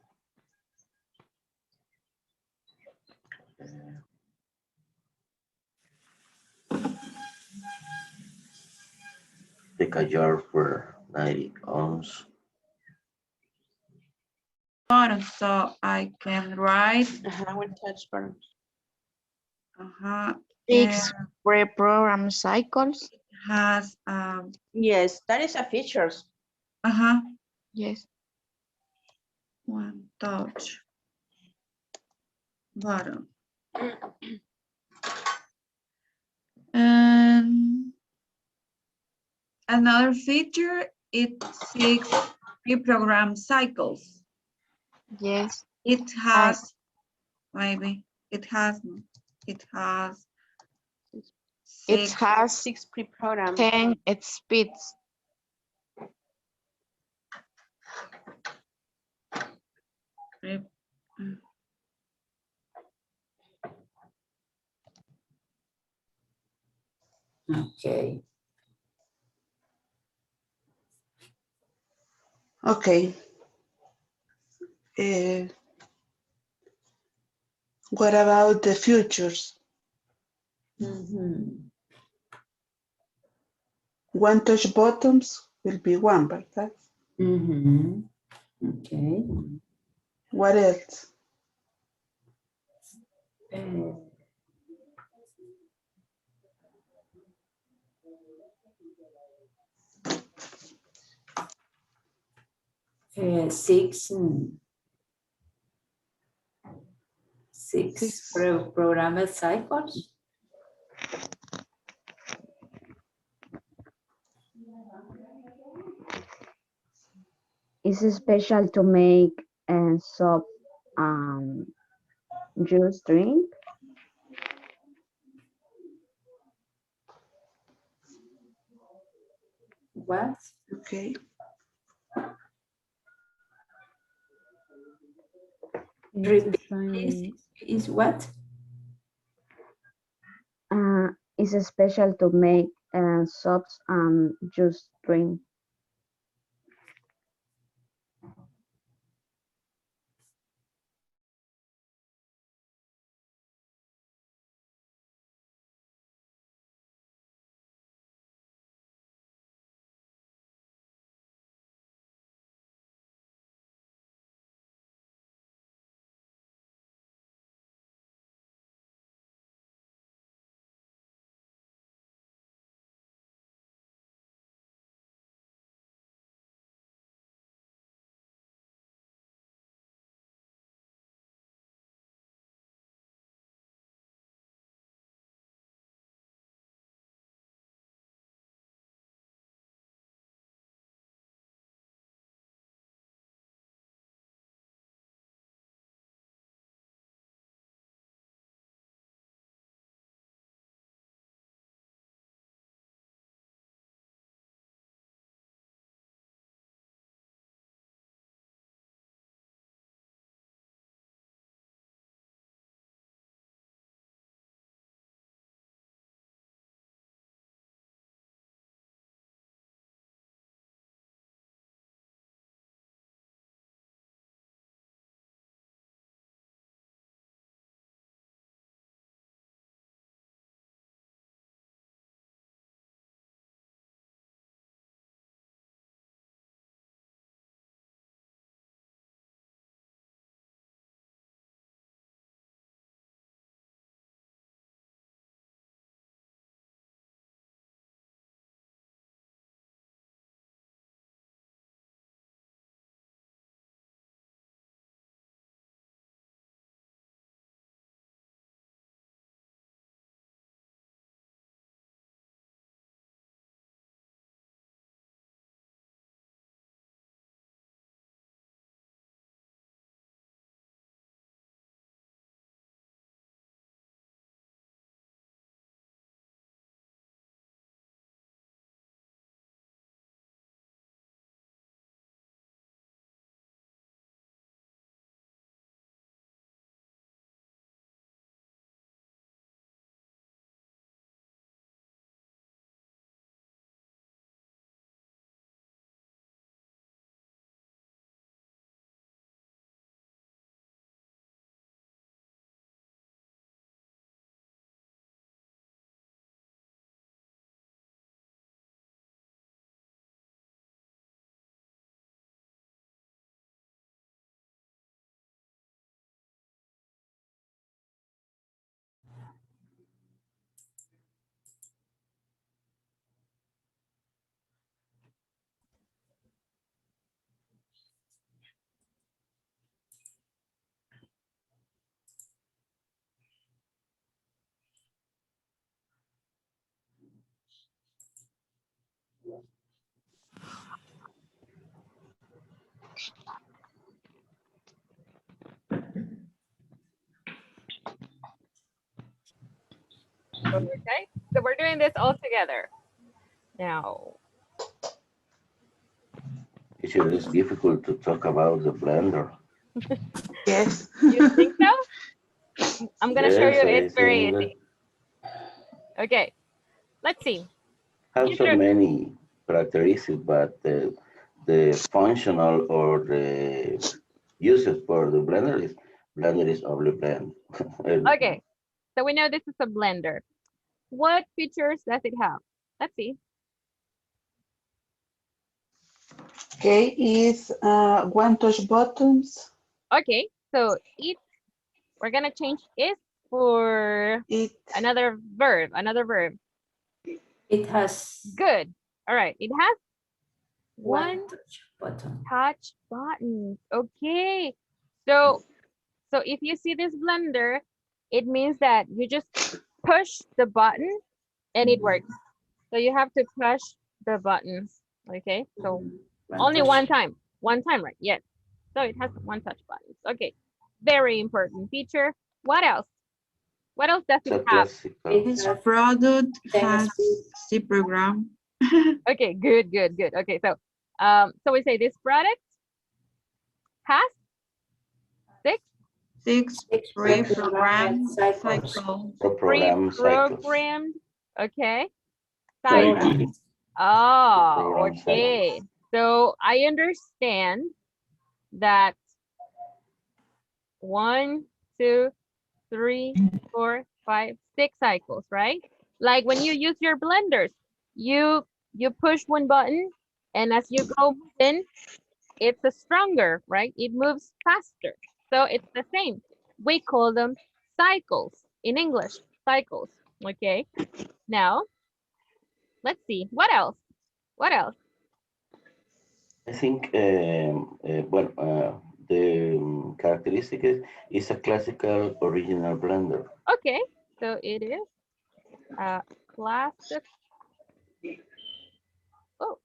the Kajar for 90 ohms. So I can write. With touch buttons. Six pre-programmed cycles. Has yes, that is a features. Yes. One touch button. And another feature, it's 6 pre-programmed cycles. Yes. It has maybe it has It has 6 pre-programmed 10 speeds. Okay. Okay. What about the futures? One touch buttons will be one, ¿verdad? Okay. What else? Uh, 6 programmed cycles. It's special to make soft juice drink. What? Okay. Repeat is what? It's special to make soft juice drink. we're doing this all together. Now. It is difficult to talk about the blender. Yes. You think so? I'm gonna show you. Yes, I It's very think easy. Okay. Let's see. have Give so it a- many characteristics, but the functional or the uses for the blender is only blend. Okay. So we know this is a blender. What features does it have? Let's see. Okay, is one touch buttons. Okay, so it, we're gonna change it for another verb, It has Good. All right, it has one touch button. Okay, so if you see this blender, it means that you just push the button and it works. So you have to push the buttons. Okay, so only one time, right? Yes. So it has one touch buttons. Okay, very important feature. What else? What else does it have? This product has C program. Okay, good. Okay, so we say this product has six pre-programmed cycles. pre-programmed. Okay. Cycles. Oh, okay. So I understand that 1, 2, 3, 4, 5, 6 cycles, right? Like when you use your blenders, you push one button, and as you go in, it's a stronger, right? It moves faster. So it's the same. We call them cycles in English, cycles. Okay. Now, let's see. What else? What else? I think the characteristic is a classical original blender. Okay, so it is classic. Oh,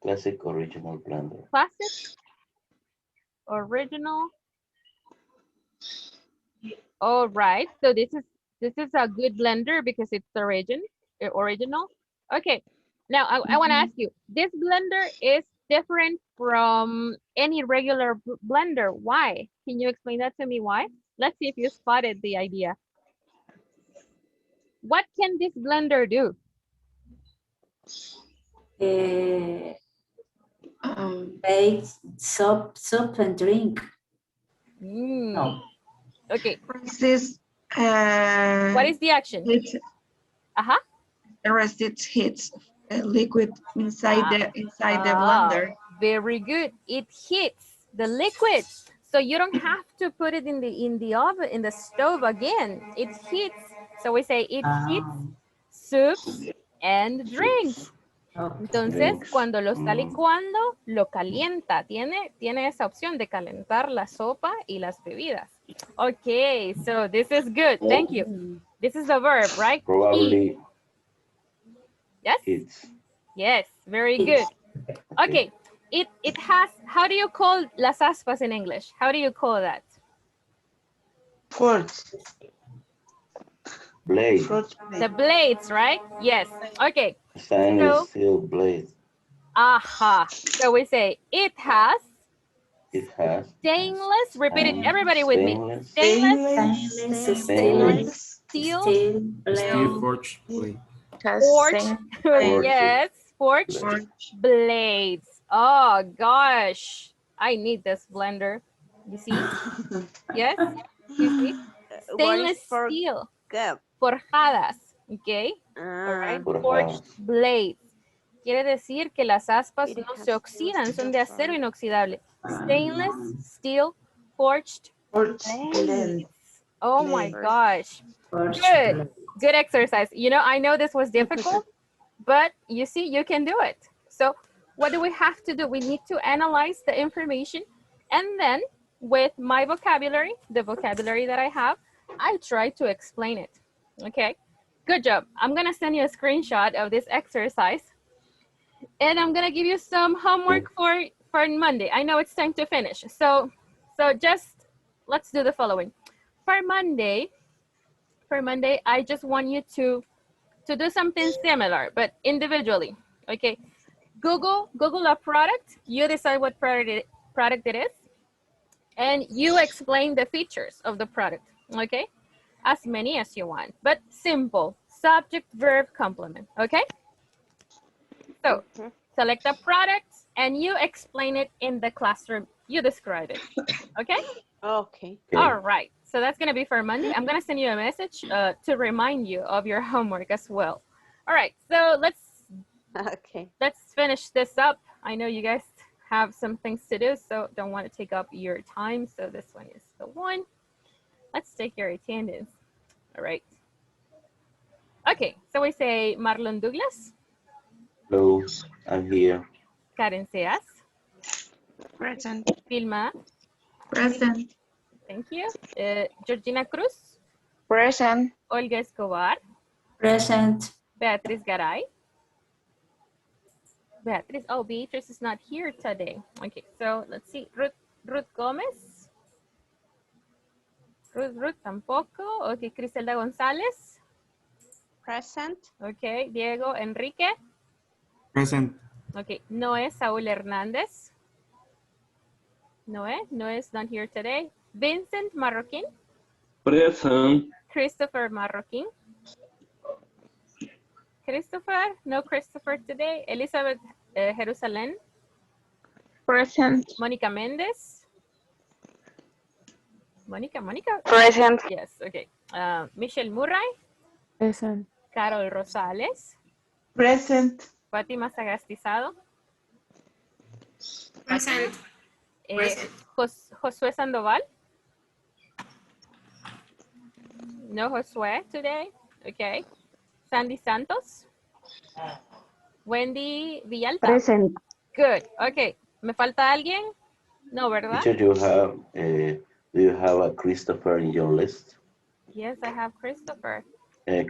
Classic original blender. classic original. All right, so this is a good blender because it's original. Okay, now I want to ask you, this blender is different from any regular blender. Why? Can you explain that to me? Why? Let's see if you spotted the idea. What can this blender do? Make soup and drink. No. Okay. This, what is the action? The rest it hits liquid inside the blender. Very good. It hits the liquid, so you don't have to put it in the oven, in the stove again. It hits. So we say it hits soups and drinks. Entonces, cuando lo está licuando, lo calienta. Tiene esa opción de calentar la sopa y las bebidas. Okay, so this is good. Thank you. This is the verb, right? Probably. Yes? Yes, very good. Okay, it has, how do you call las aspas in English? How do you call that? Forks. Blade. The blades, right? Yes. Okay. Stainless steel blade. Aha. So we say it has. It has. Stainless. Repeat it, everybody with me. Stainless steel. Steel forged blade. Forged. Yes. Forged blades. Oh gosh. I need this blender. You see? Yes. You see? Stainless steel. Forjadas. Okay. All right. Forged blades. Quiere decir que las aspas no se oxidan, son de acero inoxidable. Stainless steel forged blades. Oh my gosh. Good. Good exercise. You know, I know this was difficult, but you see, you can do it. So what do we have to do? We need to analyze the information, and then with my vocabulary, the vocabulary that I have, I try to explain it. Okay, good job. I'm gonna send you a screenshot of this exercise, and I'm gonna give you some homework for Monday. I know it's time to finish. So just let's do the following. For Monday, I just want you to to do something similar, but individually. Okay. Google a product. You decide what product it is, and you explain the features of the product. Okay. As many as you want, but simple. Subject, verb, complement. Okay. So select a product and you explain it in the classroom. You describe it. Okay? Okay. All right. So that's going to be for Monday. I'm going to send you a message to remind you of your homework as well. All right. So let's finish this up. I know you guys have some things to do, so don't want to take up your time. So this one is the one. Let's take your attendance. All right. Okay. So we say Marlon Douglas. Hello, I'm here. Karen Seas. Present. Vilma. Present. Thank you. Georgina Cruz. Present. Olga Escobar. Present. Beatriz Garay. Beatriz. Oh, Beatrice is not here today. Okay, so let's see. Ruth Gomez. Ruth tampoco. Okay, Criselda González. Present. Okay, Diego Enrique. Present. Okay, Noé Saúl Hernández. Noé is not here today. Vincent Marroquin. Present. Christopher Marroquin. Christopher, no Christopher today. Elizabeth Jerusalén. Present. Mónica Méndez. Mónica. Present. Yes, okay. Michelle Murray. Present. Carol Rosales. Present. Fátima Sagastizado. Present. Josué Sandoval. No Josué today. Okay. Sandy Santos. Wendy Villalta. Present. Good. Okay. ¿Me falta alguien? No, ¿verdad? Teacher, do you have a Christopher in your list? Yes, I have Christopher.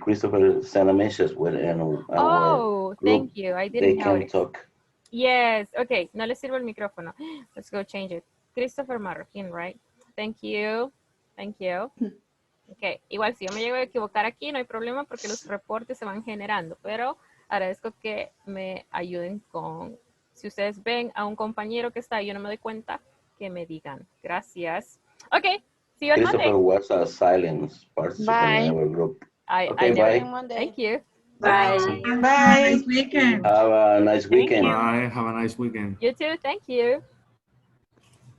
Christopher sent a message with our Oh, thank group. you. I They didn't can notice. talk. Yes. Okay. No le sirve el micrófono. Let's go change it. Christopher Marroquin, right? Thank you. Thank you. Ok, igual si yo me llego a equivocar aquí no hay problema porque los reportes se van generando, pero agradezco que me ayuden con, si ustedes ven a un compañero que está y yo no me doy cuenta, que me digan. Gracias. Ok, see you on Monday. Christopher was a silent participant in our group. I Okay, never, bye. thank you. Bye. Bye. Nice weekend. Have a nice weekend. Bye. Have a nice weekend. You too, thank you.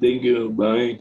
Thank you. Bye.